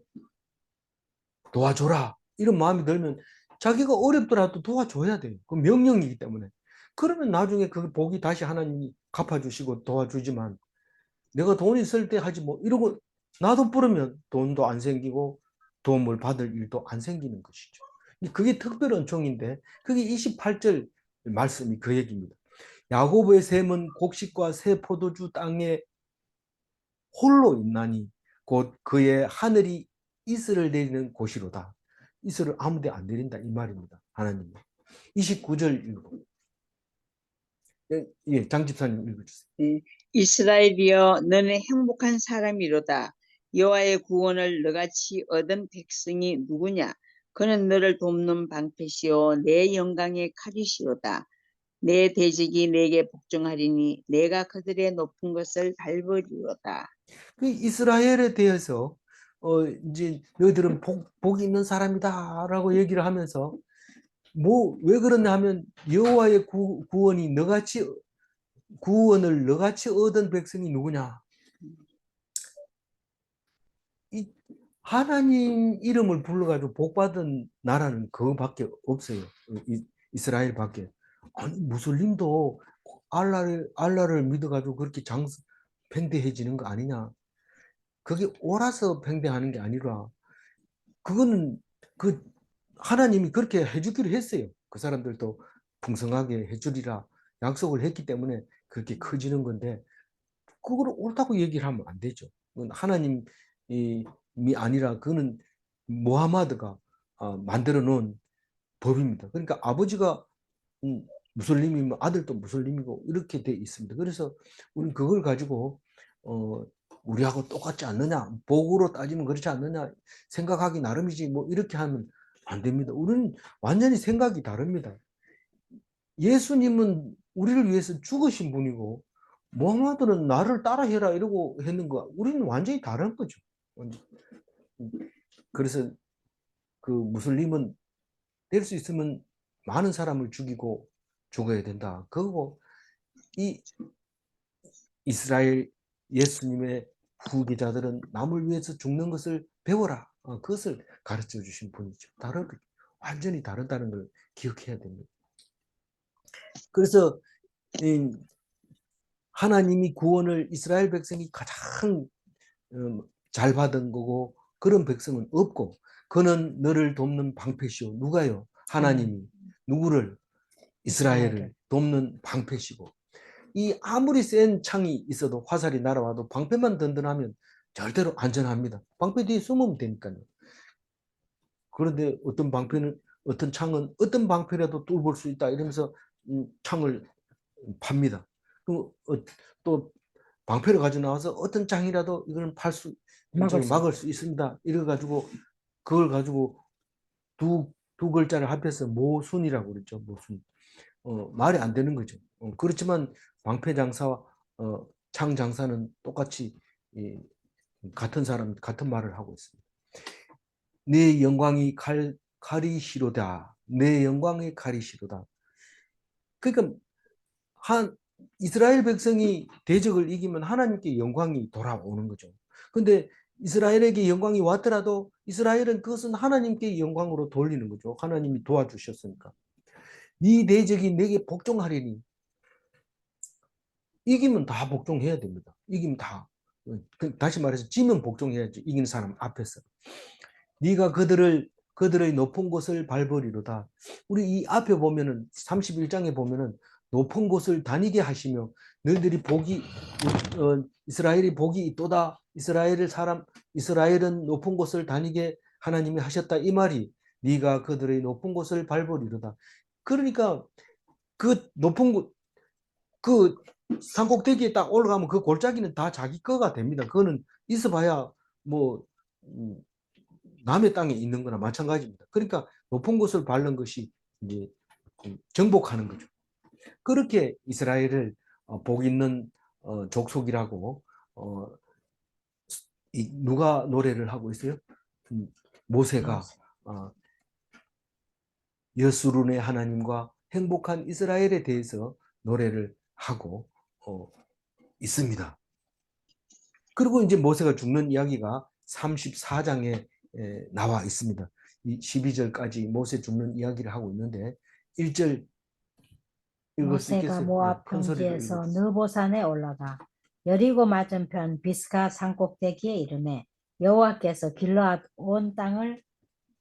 도와줘라 이런 마음이 들면 자기가 어렵더라도 도와줘야 돼요. 그 명령이기 때문에. 그러면 나중에 그 복이 다시 하나님이 갚아주시고 도와주지만 내가 돈 있을 때 하지 뭐 이러고 나도 부르면 돈도 안 생기고 도움을 받을 일도 안 생기는 것이죠. 그게 특별 은총인데 그게 28절 말씀이 그 얘기입니다. 야곱의 샘은 곡식과 새 포도주 땅에 홀로 있나니 곧 그의 하늘이 이슬을 내리는 곳이로다. 이슬을 아무데 안 내린다 이 말입니다. 하나님. 29절 읽어. 예, 장 집사님 읽어주세요. 이스라엘이여 너는 행복한 사람이로다. 여호와의 구원을 너같이 얻은 백성이 누구냐? 그는 너를 돕는 방패시요 내 영광의 칼이시로다. 내 대적이 내게 복종하리니 내가 그들의 높은 것을 밟으리로다. 그 이스라엘에 대해서 이제 너희들은 복 있는 사람이다라고 얘기를 하면서 뭐 왜 그러냐 하면 여호와의 구원이 너같이 구원을 너같이 얻은 백성이 누구냐? 이 하나님 이름을 불러가지고 복 받은 나라는 그거밖에 없어요. 이스라엘밖에. 아니 무슬림도 알라를 믿어가지고 그렇게 팽배해지는 거 아니냐? 그게 옳아서 팽배하는 게 아니라 그거는 그 하나님이 그렇게 해주기로 했어요. 그 사람들도 풍성하게 해주리라 약속을 했기 때문에 그렇게 커지는 건데 그걸 옳다고 얘기를 하면 안 되죠. 그건 하나님이 아니라 그거는 무하마드가 만들어 놓은 법입니다. 그러니까 아버지가 무슬림이면 아들도 무슬림이고 이렇게 돼 있습니다. 그래서 우리는 그걸 가지고 우리하고 똑같지 않느냐, 복으로 따지면 그렇지 않느냐 생각하기 나름이지 뭐 이렇게 하면 안 됩니다. 우리는 완전히 생각이 다릅니다. 예수님은 우리를 위해서 죽으신 분이고 무하마드는 나를 따라해라 이러고 했는 거 우리는 완전히 다른 거죠. 그래서 그 무슬림은 될 수 있으면 많은 사람을 죽이고 죽어야 된다. 그리고 이 이스라엘 예수님의 후계자들은 남을 위해서 죽는 것을 배워라. 그것을 가르쳐 주신 분이죠. 완전히 다르다는 걸 기억해야 됩니다. 그래서 하나님이 구원을 이스라엘 백성이 가장 잘 받은 거고 그런 백성은 없고 그는 너를 돕는 방패시오. 누가요? 하나님이 누구를? 이스라엘을 돕는 방패시고 이 아무리 센 창이 있어도 화살이 날아와도 방패만 든든하면 절대로 안전합니다. 방패 뒤에 숨으면 되니까요. 그런데 어떤 창은 어떤 방패라도 뚫을 수 있다 이러면서 창을 팝니다. 또 방패를 가지고 나와서 어떤 창이라도 이걸 막을 수 있습니다. 이래 가지고 그걸 가지고 두 글자를 합해서 모순이라고 그랬죠. 모순. 말이 안 되는 거죠. 그렇지만 방패 장사와 창 장사는 똑같이 같은 말을 하고 있습니다. 내 영광이 칼이 시로다. 내 영광의 칼이 시로다. 그러니까 이스라엘 백성이 대적을 이기면 하나님께 영광이 돌아오는 거죠. 근데 이스라엘에게 영광이 왔더라도 이스라엘은 그것은 하나님께 영광으로 돌리는 거죠. 하나님이 도와주셨으니까. 네 대적이 내게 복종하리니. 이기면 다 복종해야 됩니다. 이기면 다. 다시 말해서 지면 복종해야지. 이기는 사람 앞에서. 네가 그들의 높은 곳을 밟으리로다. 우리 이 앞에 보면은 31장에 보면은 높은 곳을 다니게 하시며 너희들이 이스라엘이 복이 있도다. 이스라엘은 높은 곳을 다니게 하나님이 하셨다. 이 말이 네가 그들의 높은 곳을 밟으리로다. 그러니까 그 높은 곳, 그 산꼭대기에 딱 올라가면 그 골짜기는 다 자기 거가 됩니다. 그거는 있어봐야 뭐 남의 땅에 있는 거나 마찬가지입니다. 그러니까 높은 곳을 밟는 것이 이제 정복하는 거죠. 그렇게 이스라엘을 복 있는 족속이라고 누가 노래를 하고 있어요? 모세가 여수룬의 하나님과 행복한 이스라엘에 대해서 노래를 하고 있습니다. 그리고 이제 모세가 죽는 이야기가 34장에 나와 있습니다. 이 12절까지 모세 죽는 이야기를 하고 있는데 1절 읽을 수 모세가 있겠어요? 모압 큰 소리로 평지에서 읽어주세요. 느보산에 올라가 여리고 맞은편 비스가 산꼭대기에 이르매 여호와께서 길르앗 온 땅을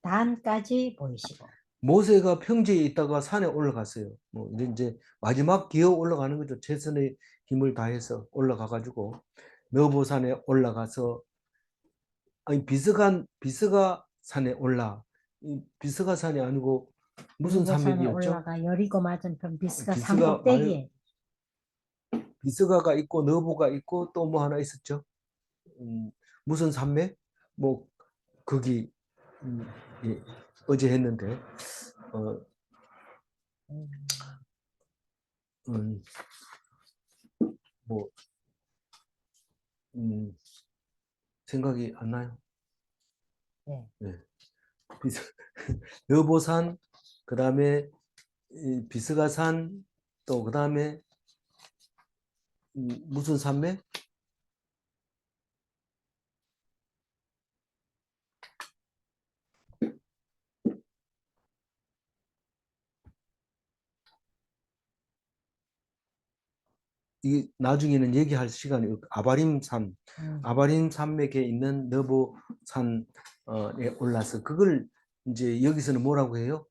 단까지 보이시고 모세가 평지에 있다가 산에 올라갔어요. 뭐 이제 마지막 기어 올라가는 거죠. 최선의 힘을 다해서 올라가 가지고 너보산에 올라가서 아니 비스가 산에 비스가 산이 아니고 무슨 느보산에 산맥이었죠? 올라가 여리고 맞은편 비스가 비스가 산꼭대기에 비스가가 있고 너보가 있고 또 뭐 하나 있었죠? 무슨 산맥? 뭐 거기 예, 어제 했는데 음, 뭐 생각이 안 나요. 네. 네. 여보산, 그 다음에 비스가산, 또 그 다음에 무슨 산맥? 이 나중에는 얘기할 시간이 아바림산, 음. 아바림 산맥에 있는 너보산에 올라서 그걸 이제 여기서는 뭐라고 해요?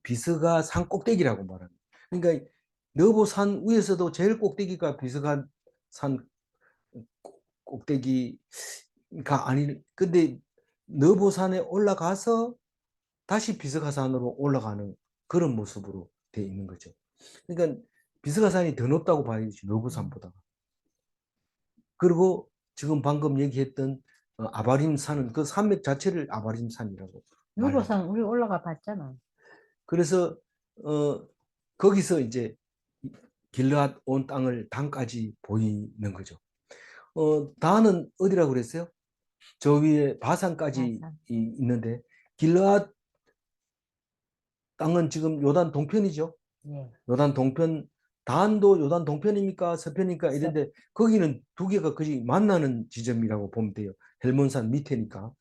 비스가 산 꼭대기라고 말합니다. 그러니까 너보산 위에서도 제일 꼭대기가 비스가 산 꼭대기가 아니, 근데 너보산에 올라가서 다시 비스가산으로 올라가는 그런 모습으로 되어 있는 거죠. 그러니까 비스가산이 더 높다고 봐야지 너보산보다. 그리고 지금 방금 얘기했던 아바림산은 그 산맥 자체를 아바림산이라고 말해요. 유보산 우리 올라가 봤잖아. 그래서 거기서 이제 길르앗 온 땅을 단까지 보이는 거죠. 단은 어디라고 그랬어요? 저 위에 바산까지 바산. 있는데 길르앗 땅은 지금 요단 동편이죠. 예. 요단 동편, 단도 요단 동편입니까 서편입니까 서- 이런데 거기는 두 개가 거의 만나는 지점이라고 보면 돼요. 헬몬산 밑에니까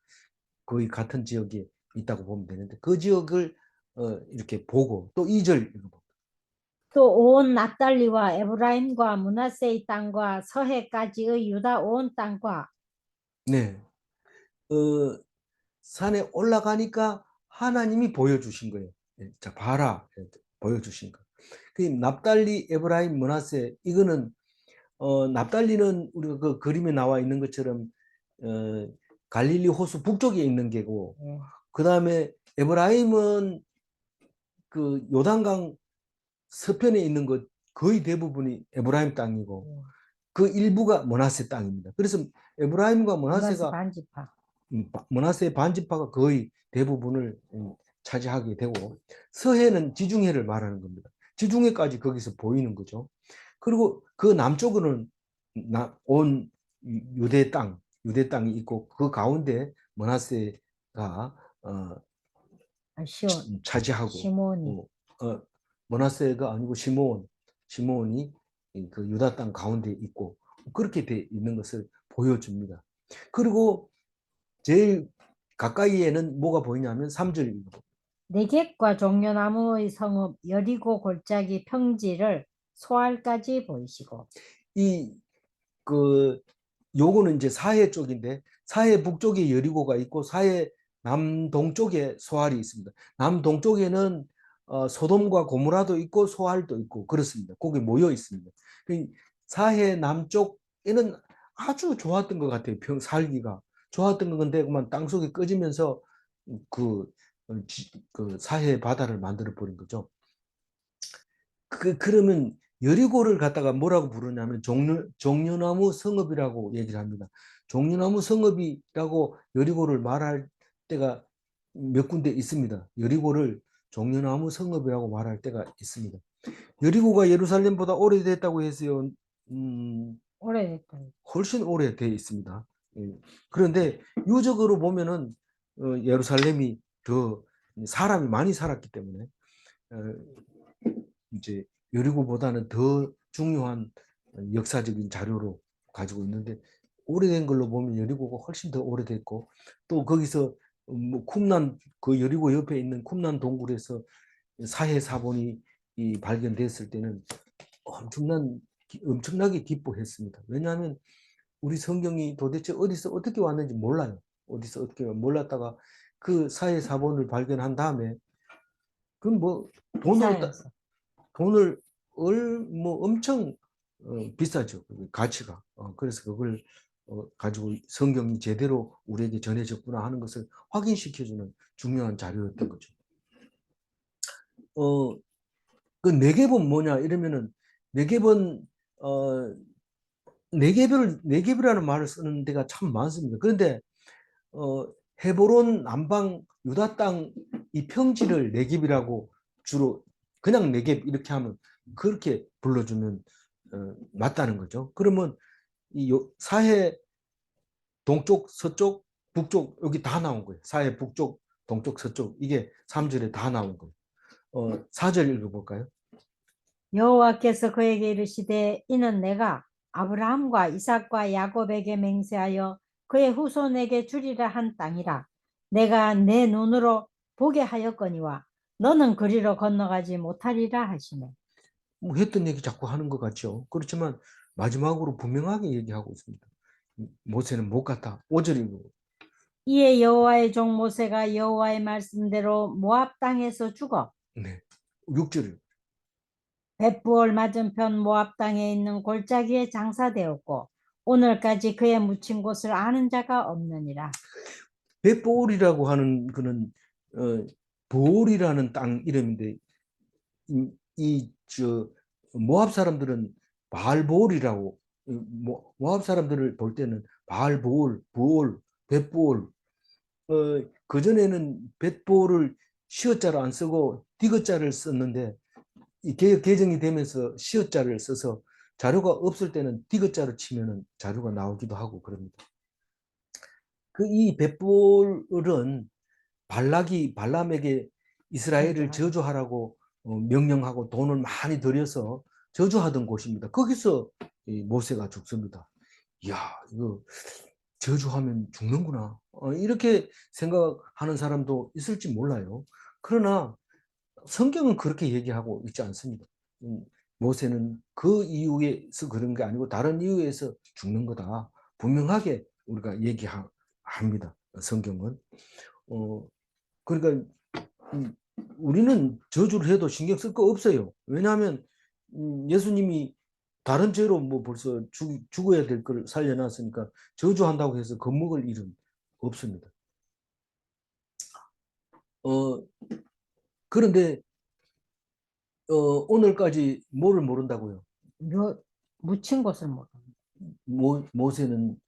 거의 같은 지역에 있다고 보면 되는데 그 지역을 이렇게 보고 또 2절 읽어봅니다. 또 온 납달리와 에브라임과 므낫세의 땅과 서해까지의 유다 온 땅과 네, 산에 올라가니까 하나님이 보여주신 거예요. 자, 봐라, 보여주신 거. 그 납달리, 에브라임, 므낫세 이거는 납달리는 우리가 그 그림에 나와 있는 것처럼 어, 갈릴리 호수 북쪽에 있는 게고, 예. 그 다음에 에브라임은 그 요단강 서편에 있는 것 거의 대부분이 에브라임 땅이고 예. 그 일부가 므낫세 땅입니다. 그래서 에브라임과 므낫세 므낫세가 반지파. 므낫세의 반지파가 거의 대부분을 차지하게 되고 서해는 지중해를 말하는 겁니다. 지중해까지 거기서 보이는 거죠. 그리고 그 남쪽으로는 온 유대 땅이 있고 그 가운데 므낫세가 시온, 차지하고 시몬이. 므낫세가 아니고 시몬이 그 유다 땅 가운데 있고 그렇게 돼 있는 것을 보여줍니다. 그리고 제일 가까이에는 뭐가 보이냐면 3절 네겝과 종려나무의 성읍 여리고 골짜기 평지를 소알까지 보이시고. 이그 요거는 이제 사해 쪽인데 사해 북쪽에 여리고가 있고 사해 남동쪽에 소알이 있습니다. 남동쪽에는 소돔과 고모라도 있고 소알도 있고 그렇습니다. 거기 모여 있습니다. 사해 남쪽에는 아주 좋았던 것 같아요. 살기가 좋았던 건데 그만 땅속에 꺼지면서 그, 그 사해 바다를 만들어 버린 거죠. 그러면 여리고를 갖다가 뭐라고 부르냐면 종려나무 성읍이라고 얘기를 합니다. 종려나무 성읍이라고 여리고를 말할 때가 몇 군데 있습니다. 여리고를 종려나무 성읍이라고 말할 때가 있습니다. 여리고가 예루살렘보다 오래됐다고 했어요. 오래됐다. 훨씬 오래돼 있습니다. 그런데 유적으로 보면은 예루살렘이 더 사람이 많이 살았기 때문에 이제 여리고보다는 더 중요한 역사적인 자료로 가지고 있는데 오래된 걸로 보면 여리고가 훨씬 더 오래됐고 또 거기서 뭐 쿰란 그 여리고 옆에 있는 쿰란 동굴에서 사해 사본이 발견됐을 때는 엄청나게 기뻐했습니다. 왜냐하면 우리 성경이 도대체 어디서 어떻게 왔는지 몰라요. 어디서 어떻게 몰랐다가 그 사해 사본을 발견한 다음에 그 뭐 이사야서. 돈을 뭐 엄청 비싸죠. 가치가. 그래서 그걸 가지고 성경이 제대로 우리에게 전해졌구나 하는 것을 확인시켜주는 중요한 자료였던 거죠. 그 네겝은 뭐냐 이러면은 네겝은 네겝이라는 말을 쓰는 데가 참 많습니다. 그런데 헤브론 남방 유다 땅 이 평지를 네겝이라고 주로 그냥 네겝 이렇게 하면 그렇게 불러주면 맞다는 거죠. 그러면 이 사해 동쪽, 서쪽, 북쪽 여기 다 나온 거예요. 사해 북쪽, 동쪽, 서쪽 이게 3절에 다 나온 거예요. 4절 읽어볼까요? 여호와께서 그에게 이르시되 이는 내가 아브라함과 이삭과 야곱에게 맹세하여 그의 후손에게 주리라 한 땅이라. 내가 내 눈으로 보게 하였거니와 너는 그리로 건너가지 못하리라 하시네. 뭐 했던 얘기 자꾸 하는 것 같죠. 그렇지만 마지막으로 분명하게 얘기하고 있습니다. 모세는 못 갔다. 5절 읽어. 이에 여호와의 종 모세가 여호와의 말씀대로 모압 땅에서 죽어 네. 6절. 벳부올 맞은편 모압 땅에 있는 골짜기에 장사되었고 오늘까지 그의 묻힌 곳을 아는 자가 없느니라. 벳보올이라고 하는 그는 보올이라는 땅 이름인데 이저 모압 사람들은 바알보올이라고 모압 사람들을 볼 때는 바알보올, 부올, 벳보올 그 전에는 벳보올을 시어자로 안 쓰고 디귿자를 썼는데 이 개정이 되면서 시어자를 써서 자료가 없을 때는 디귿자로 치면은 자료가 나오기도 하고 그럽니다. 그 이 벳볼은 발람에게 이스라엘을 저주하라고 명령하고 돈을 많이 들여서 저주하던 곳입니다. 거기서 모세가 죽습니다. 이야, 이거 저주하면 죽는구나. 이렇게 생각하는 사람도 있을지 몰라요. 그러나 성경은 그렇게 얘기하고 있지 않습니다. 모세는 그 이유에서 그런 게 아니고 다른 이유에서 죽는 거다. 분명하게 우리가 얘기합니다. 성경은. 그러니까 우리는 저주를 해도 신경 쓸 거 없어요. 왜냐하면 예수님이 다른 죄로 뭐 벌써 죽어야 될 걸 살려놨으니까 저주한다고 해서 겁먹을 일은 없습니다. 그런데 오늘까지 뭐를 모른다고요? 묻힌 곳을 모르. 모세는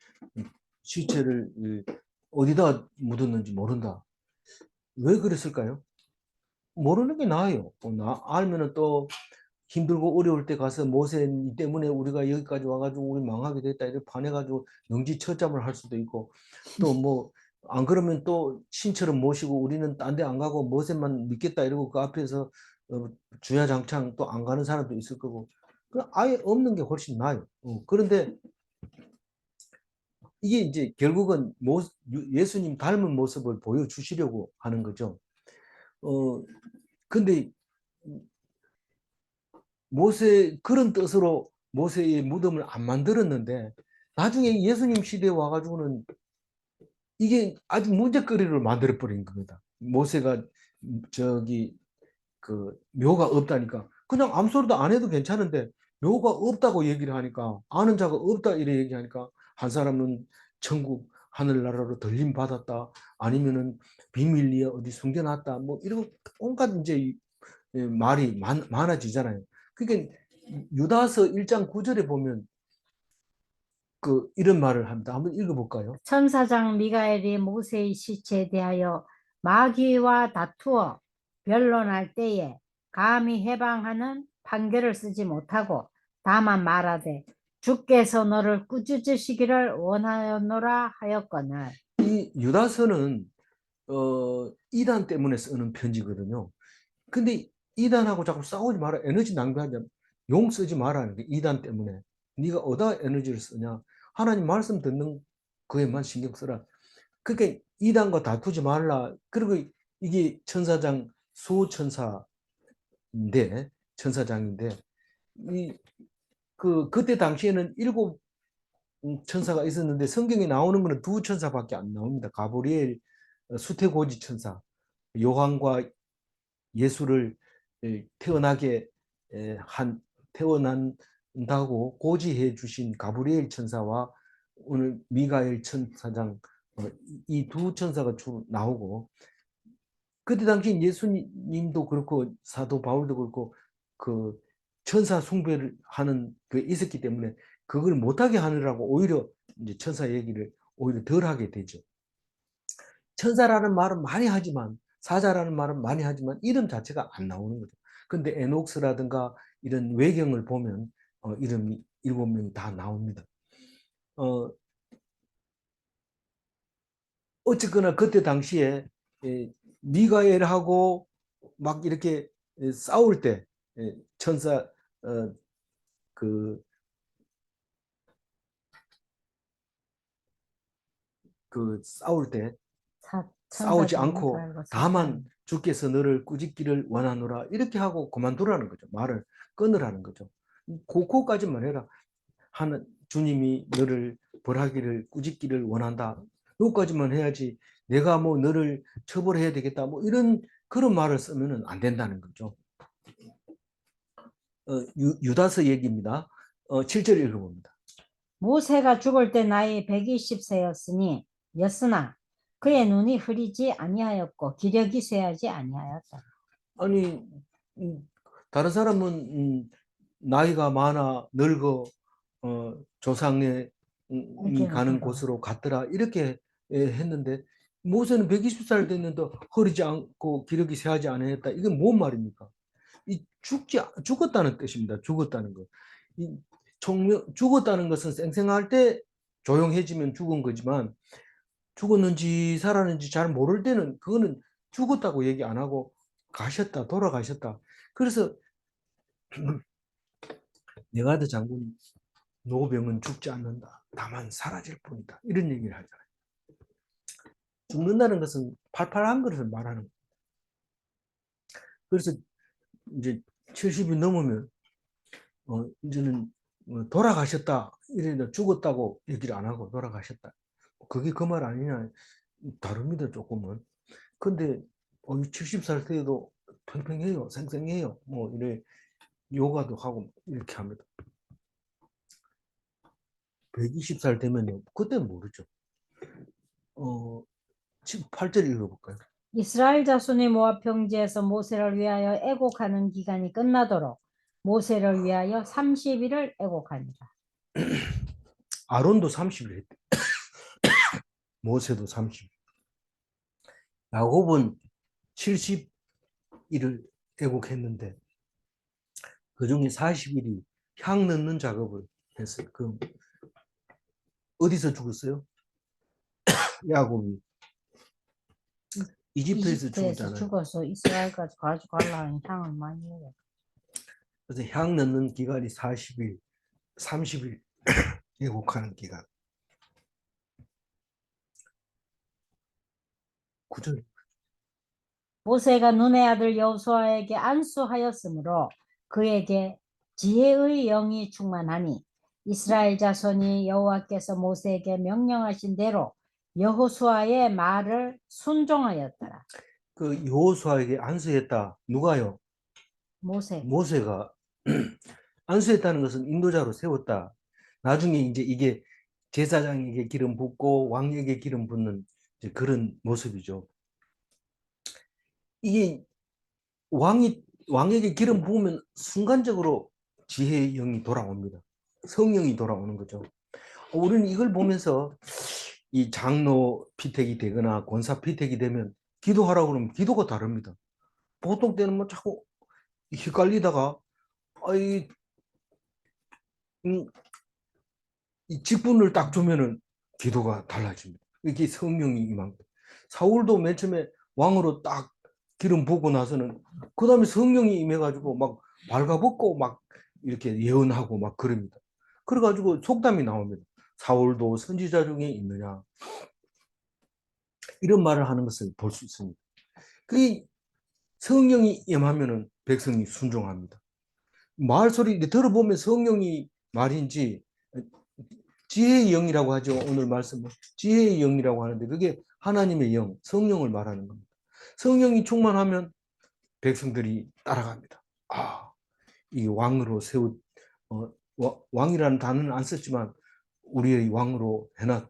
시체를 어디다 묻었는지 모른다. 왜 그랬을까요? 모르는 게 나아요. 알면은 또 힘들고 어려울 때 가서 모세 때문에 우리가 여기까지 와가지고 우리 망하게 됐다 이렇게 반해가지고 영지처참을 할 수도 있고 또 뭐 안 그러면 또 신처럼 모시고 우리는 딴 데 안 가고 모세만 믿겠다 이러고 그 앞에서 주야장창 또 안 가는 사람도 있을 거고 아예 없는 게 훨씬 나아요. 그런데 이게 이제 결국은 예수님 닮은 모습을 보여주시려고 하는 거죠. 근데 그런 뜻으로 모세의 무덤을 안 만들었는데 나중에 예수님 시대에 와가지고는 이게 아주 문제거리를 만들어 버린 겁니다. 모세가 저기 그 묘가 없다니까 그냥 아무 소리도 안 해도 괜찮은데 묘가 없다고 얘기를 하니까 아는 자가 없다 이래 얘기하니까 한 사람은 천국 하늘나라로 들림 받았다 아니면은 비밀리에 어디 숨겨놨다 뭐 이런 온갖 이제 말이 많아지잖아요. 그러니까 유다서 1장 9절에 보면 이런 말을 합니다. 한번 읽어볼까요? 천사장 미가엘이 모세의 시체에 대하여 마귀와 다투어 변론할 때에 감히 해방하는 판결을 쓰지 못하고 다만 말하되 주께서 너를 꾸짖으시기를 원하였노라 하였거늘. 이 유다서는 이단 때문에 쓰는 편지거든요. 근데 이단하고 자꾸 싸우지 마라. 에너지 낭비하지 용 쓰지 마라는 게 이단 때문에. 네가 어디다 에너지를 쓰냐. 하나님 말씀 듣는 거에만 신경 쓰라. 그러니까 이단과 다투지 말라. 그리고 이게 천사장 수천사인데 천사장인데 그때 당시에는 7 천사가 있었는데 성경에 나오는 거는 2 천사밖에 안 나옵니다. 가브리엘 수태고지 천사 요한과 예수를 태어나게 태어난다고 고지해 주신 가브리엘 천사와 오늘 미가엘 천사장 이 2 천사가 주로 나오고 그때 당시 예수님도 그렇고 사도 바울도 그렇고 그 천사 숭배를 하는 그 있었기 때문에 그걸 못하게 하느라고 오히려 이제 천사 얘기를 오히려 덜 하게 되죠. 천사라는 말은 많이 하지만 사자라는 말은 많이 하지만 이름 자체가 안 나오는 거죠. 근데 에녹스라든가 이런 외경을 보면 이름이 7명이 다 나옵니다. 어쨌거나 그때 당시에 미가엘하고 막 이렇게 싸울 때 천사 그 싸울 때 싸우지 천사들이 않고 미가엘과 다만 주께서 너를 꾸짖기를 원하노라 이렇게 하고 그만두라는 거죠. 말을 끊으라는 거죠. 그거까지만 해라. 주님이 너를 벌하기를 꾸짖기를 원한다. 요까지만 해야지 내가 뭐 너를 처벌해야 되겠다. 뭐 이런 그런 말을 쓰면은 안 된다는 거죠. 유다서 얘기입니다. 7절 읽어봅니다. 모세가 죽을 때 나이 120세였으니 였으나 그의 눈이 흐리지 아니하였고 기력이 쇠하지 아니하였다. 아니 다른 사람은 나이가 많아 늙어 조상의 가는 곳으로 갔더라 이렇게 했는데 모세는 120살 됐는데 흐리지 않고 기력이 쇠하지 않았다. 이건 뭔 말입니까? 죽었다는 뜻입니다. 죽었다는 거. 죽었다는 것은 생생할 때 조용해지면 죽은 거지만 죽었는지 살았는지 잘 모를 때는 그거는 죽었다고 얘기 안 하고 가셨다, 돌아가셨다. 그래서 네가드 장군이 노병은 죽지 않는다. 다만 사라질 뿐이다. 이런 얘기를 하잖아요. 죽는다는 것은 팔팔한 것을 말하는 거예요. 그래서 이제 70이 넘으면 이제는 돌아가셨다. 이래도 죽었다고 얘기를 안 하고 돌아가셨다. 그게 그 말 아니냐. 다릅니다, 조금은. 근데 70살 때도 팽팽해요. 생생해요. 뭐 이래 요가도 하고 이렇게 합니다. 120살 되면요. 그때는 모르죠. 8절 읽어볼까요? 이스라엘 자손이 모압 평지에서 모세를 위하여 애곡하는 기간이 끝나도록 모세를 위하여 30일을 애곡하니라. 아론도 30일 했대. 모세도 30일. 야곱은 70일을 애곡했는데 그 중에 40일이 향 넣는 작업을 했어요. 그 어디서 죽었어요? 야곱이 이집트에서 죽었잖아요. 죽어서 이스라엘까지 가져가려는 향을 많이 내요. 그래서 향 넣는 기간이 40일, 30일 애곡하는 기간. 9절. 모세가 눈의 아들 여호수아에게 안수하였으므로 그에게 지혜의 영이 충만하니 이스라엘 자손이 여호와께서 모세에게 명령하신 대로 여호수아의 말을 순종하였더라. 그 여호수아에게 안수했다. 누가요? 모세. 모세가 안수했다는 것은 인도자로 세웠다. 나중에 이제 이게 제사장에게 기름 붓고 왕에게 기름 붓는 이제 그런 모습이죠. 이게 왕에게 기름 부으면 순간적으로 지혜의 영이 돌아옵니다. 성령이 돌아오는 거죠. 우리는 이걸 보면서 이 장로 피택이 되거나 권사 피택이 되면 기도하라고 그러면 기도가 다릅니다. 보통 때는 뭐 자꾸 헷갈리다가 이 직분을 딱 주면은 기도가 달라집니다. 이게 성령이 임한 거예요. 사울도 맨 처음에 왕으로 딱 기름 부고 나서는 그 다음에 성령이 임해가지고 막 발가벗고 막 이렇게 예언하고 막 그럽니다. 그래가지고 속담이 나옵니다. 사울도 선지자 중에 있느냐 이런 말을 하는 것을 볼 수 있습니다. 그 성령이 임하면은 백성이 순종합니다. 말소리 들어보면 성령이 말인지 지혜의 영이라고 하죠. 오늘 말씀은 지혜의 영이라고 하는데 그게 하나님의 영, 성령을 말하는 겁니다. 성령이 충만하면 백성들이 따라갑니다. 이 왕으로 왕이라는 단어는 안 썼지만 우리의 왕으로 해놨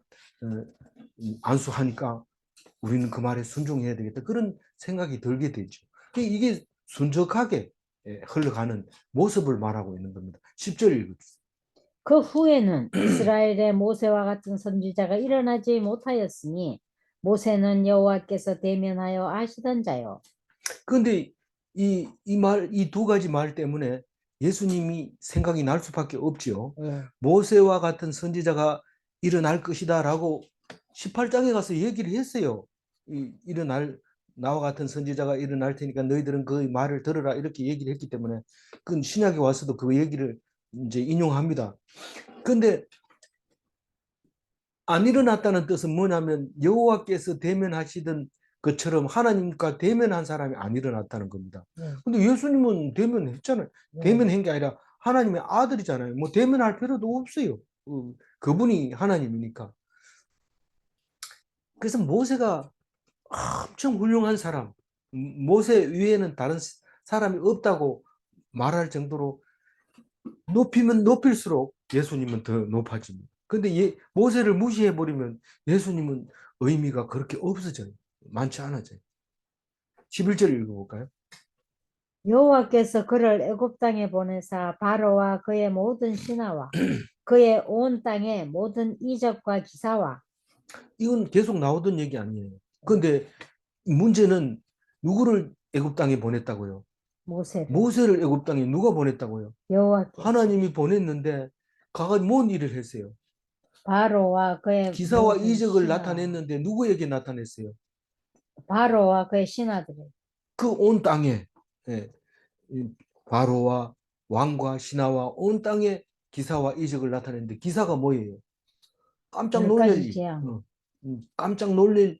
안수하니까 우리는 그 말에 순종해야 되겠다. 그런 생각이 들게 되죠. 이게 순적하게 흘러가는 모습을 말하고 있는 겁니다. 10절 읽어주세요. 그 후에는 이스라엘의 모세와 같은 선지자가 일어나지 못하였으니 모세는 여호와께서 대면하여 아시던 자요. 그런데 이 두 가지 말 때문에 예수님이 생각이 날 수밖에 없지요. 예. 모세와 같은 선지자가 일어날 것이다라고 18장에 가서 얘기를 했어요. 일어날 나와 같은 선지자가 일어날 테니까 너희들은 그 말을 들으라 이렇게 얘기를 했기 때문에 그 신약에 와서도 그 얘기를 이제 인용합니다. 그런데 안 일어났다는 뜻은 뭐냐면 여호와께서 대면하시던 것처럼 하나님과 대면한 사람이 안 일어났다는 겁니다. 네. 근데 예수님은 대면했잖아요. 네. 대면한 게 아니라 하나님의 아들이잖아요. 뭐 대면할 필요도 없어요. 그분이 하나님이니까. 그래서 모세가 엄청 훌륭한 사람, 모세 위에는 다른 사람이 없다고 말할 정도로 높이면 높일수록 예수님은 더 높아집니다. 근데 모세를 무시해 버리면 예수님은 의미가 그렇게 없어져요. 많지 않아져요. 11절 읽어볼까요? 여호와께서 그를 애굽 땅에 보내사 바로와 그의 모든 신하와 그의 온 땅의 모든 이적과 기사와 이건 계속 나오던 얘기 아니에요. 근데 문제는 누구를 애굽 땅에 보냈다고요? 모세를 모세를 애굽 땅에 누가 보냈다고요? 여호와께서 하나님이 보냈는데 가가 뭔 일을 했어요? 바로와 그의 기사와 모든 이적을 신하와 나타냈는데 누구에게 나타냈어요? 바로와 그의 신하들을 그 온 땅에. 예. 바로와 왕과 신하와 온 땅에 기사와 이적을 나타냈는데 기사가 뭐예요? 깜짝 열 놀랄 가지 일, 재앙 깜짝 놀랄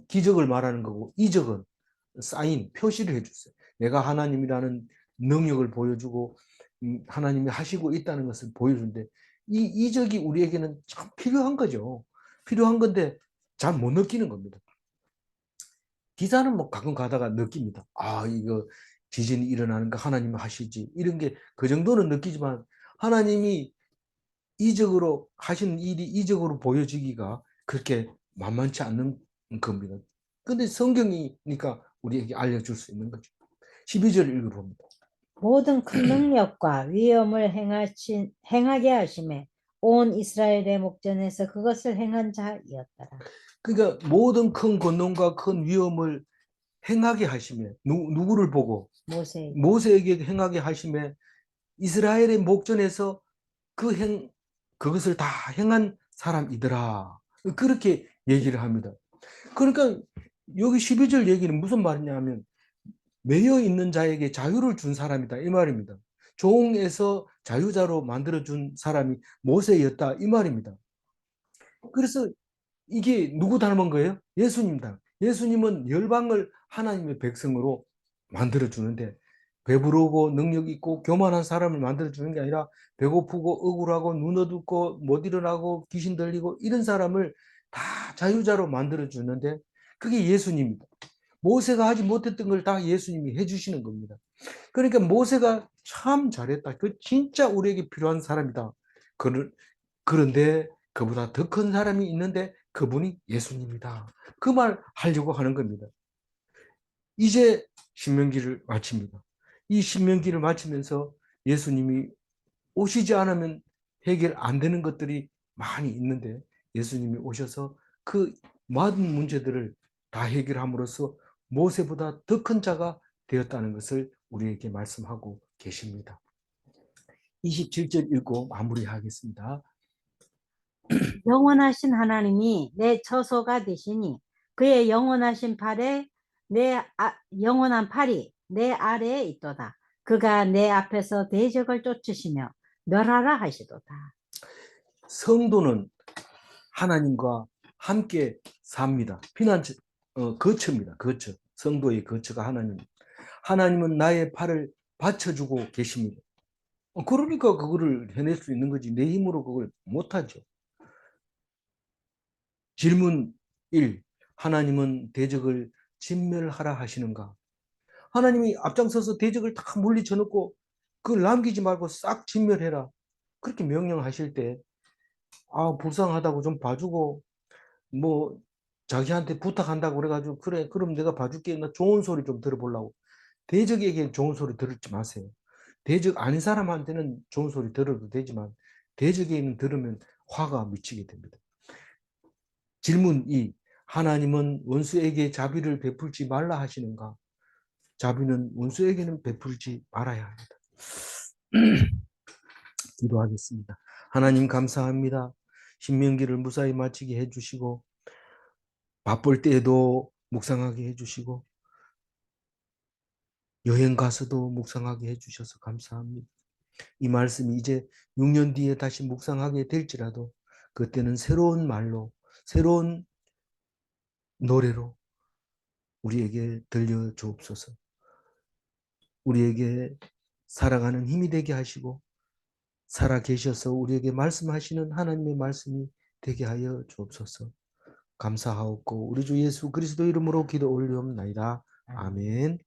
기적을 말하는 거고 이적은 사인, 표시를 해줬어요. 내가 하나님이라는 능력을 보여주고 하나님이 하시고 있다는 것을 보여주는데 이 이적이 우리에게는 참 필요한 거죠. 필요한 건데 잘 못 느끼는 겁니다. 기사는 뭐 가끔 가다가 느낍니다. 아, 이거 지진이 일어나는 거 하나님이 하시지. 이런 게 그 정도는 느끼지만 하나님이 이적으로 하시는 일이 이적으로 보여지기가 그렇게 만만치 않는 겁니다. 근데 성경이니까 우리에게 알려줄 수 있는 거죠. 12절 읽어봅니다. 모든 큰 능력과 위엄을 행하게 하심에 온 이스라엘의 목전에서 그것을 행한 자이었더라. 그러니까 모든 큰 권능과 큰 위엄을 행하게 하심에 누구를 보고 모세 모세에게 행하게 하심에 이스라엘의 목전에서 그것을 다 행한 사람이더라. 그렇게 얘기를 합니다. 그러니까 여기 12절 얘기는 무슨 말이냐면 매여 있는 자에게 자유를 준 사람이다 이 말입니다. 종에서 자유자로 만들어준 사람이 모세였다 이 말입니다. 그래서 이게 누구 닮은 거예요? 예수님 닮은. 예수님은 열방을 하나님의 백성으로 만들어주는데 배부르고 능력 있고 교만한 사람을 만들어주는 게 아니라 배고프고 억울하고 눈 어둡고 못 일어나고 귀신 들리고 이런 사람을 다 자유자로 만들어주는데 그게 예수님입니다. 모세가 하지 못했던 걸 다 예수님이 해주시는 겁니다. 그러니까 모세가 참 잘했다. 그 진짜 우리에게 필요한 사람이다. 그런데 그보다 더 큰 사람이 있는데 그분이 예수님이다. 그 말 하려고 하는 겁니다. 이제 신명기를 마칩니다. 이 신명기를 마치면서 예수님이 오시지 않으면 해결 안 되는 것들이 많이 있는데 예수님이 오셔서 그 모든 문제들을 다 해결함으로써 모세보다 더 큰 자가 되었다는 것을 우리에게 말씀하고 계십니다. 27절 읽고 마무리하겠습니다. 영원하신 하나님이 내 처소가 되시니 그의 영원하신 팔에 영원한 팔이 내 아래에 있도다. 그가 내 앞에서 대적을 쫓으시며 멸하라 하시도다. 성도는 하나님과 함께 삽니다. 거처입니다. 거처. 성도의 거처가 하나님. 하나님은 나의 팔을 받쳐주고 계십니다. 그러니까 그거를 해낼 수 있는 거지. 내 힘으로 그걸 못하죠. 질문 1. 하나님은 대적을 진멸하라 하시는가? 하나님이 앞장서서 대적을 다 물리쳐 놓고 그걸 남기지 말고 싹 진멸해라. 그렇게 명령하실 때 불쌍하다고 좀 봐주고 뭐 자기한테 부탁한다고 그래가지고 그래 그럼 내가 봐줄게. 나 좋은 소리 좀 들어보려고. 대적에게 좋은 소리 들을지 마세요. 대적 아닌 사람한테는 좋은 소리 들어도 되지만 대적에게는 들으면 화가 미치게 됩니다. 질문 2. 하나님은 원수에게 자비를 베풀지 말라 하시는가? 자비는 원수에게는 베풀지 말아야 합니다. 기도하겠습니다. 하나님 감사합니다. 신명기를 무사히 마치게 해주시고 바쁠 때에도 묵상하게 해주시고 여행 가서도 묵상하게 해주셔서 감사합니다. 이 말씀이 이제 6년 뒤에 다시 묵상하게 될지라도 그때는 새로운 말로 새로운 노래로 우리에게 들려주옵소서. 우리에게 살아가는 힘이 되게 하시고 살아 계셔서 우리에게 말씀하시는 하나님의 말씀이 되게 하여 주옵소서. 감사하옵고 우리 주 예수 그리스도 이름으로 기도 올리옵나이다. 아멘.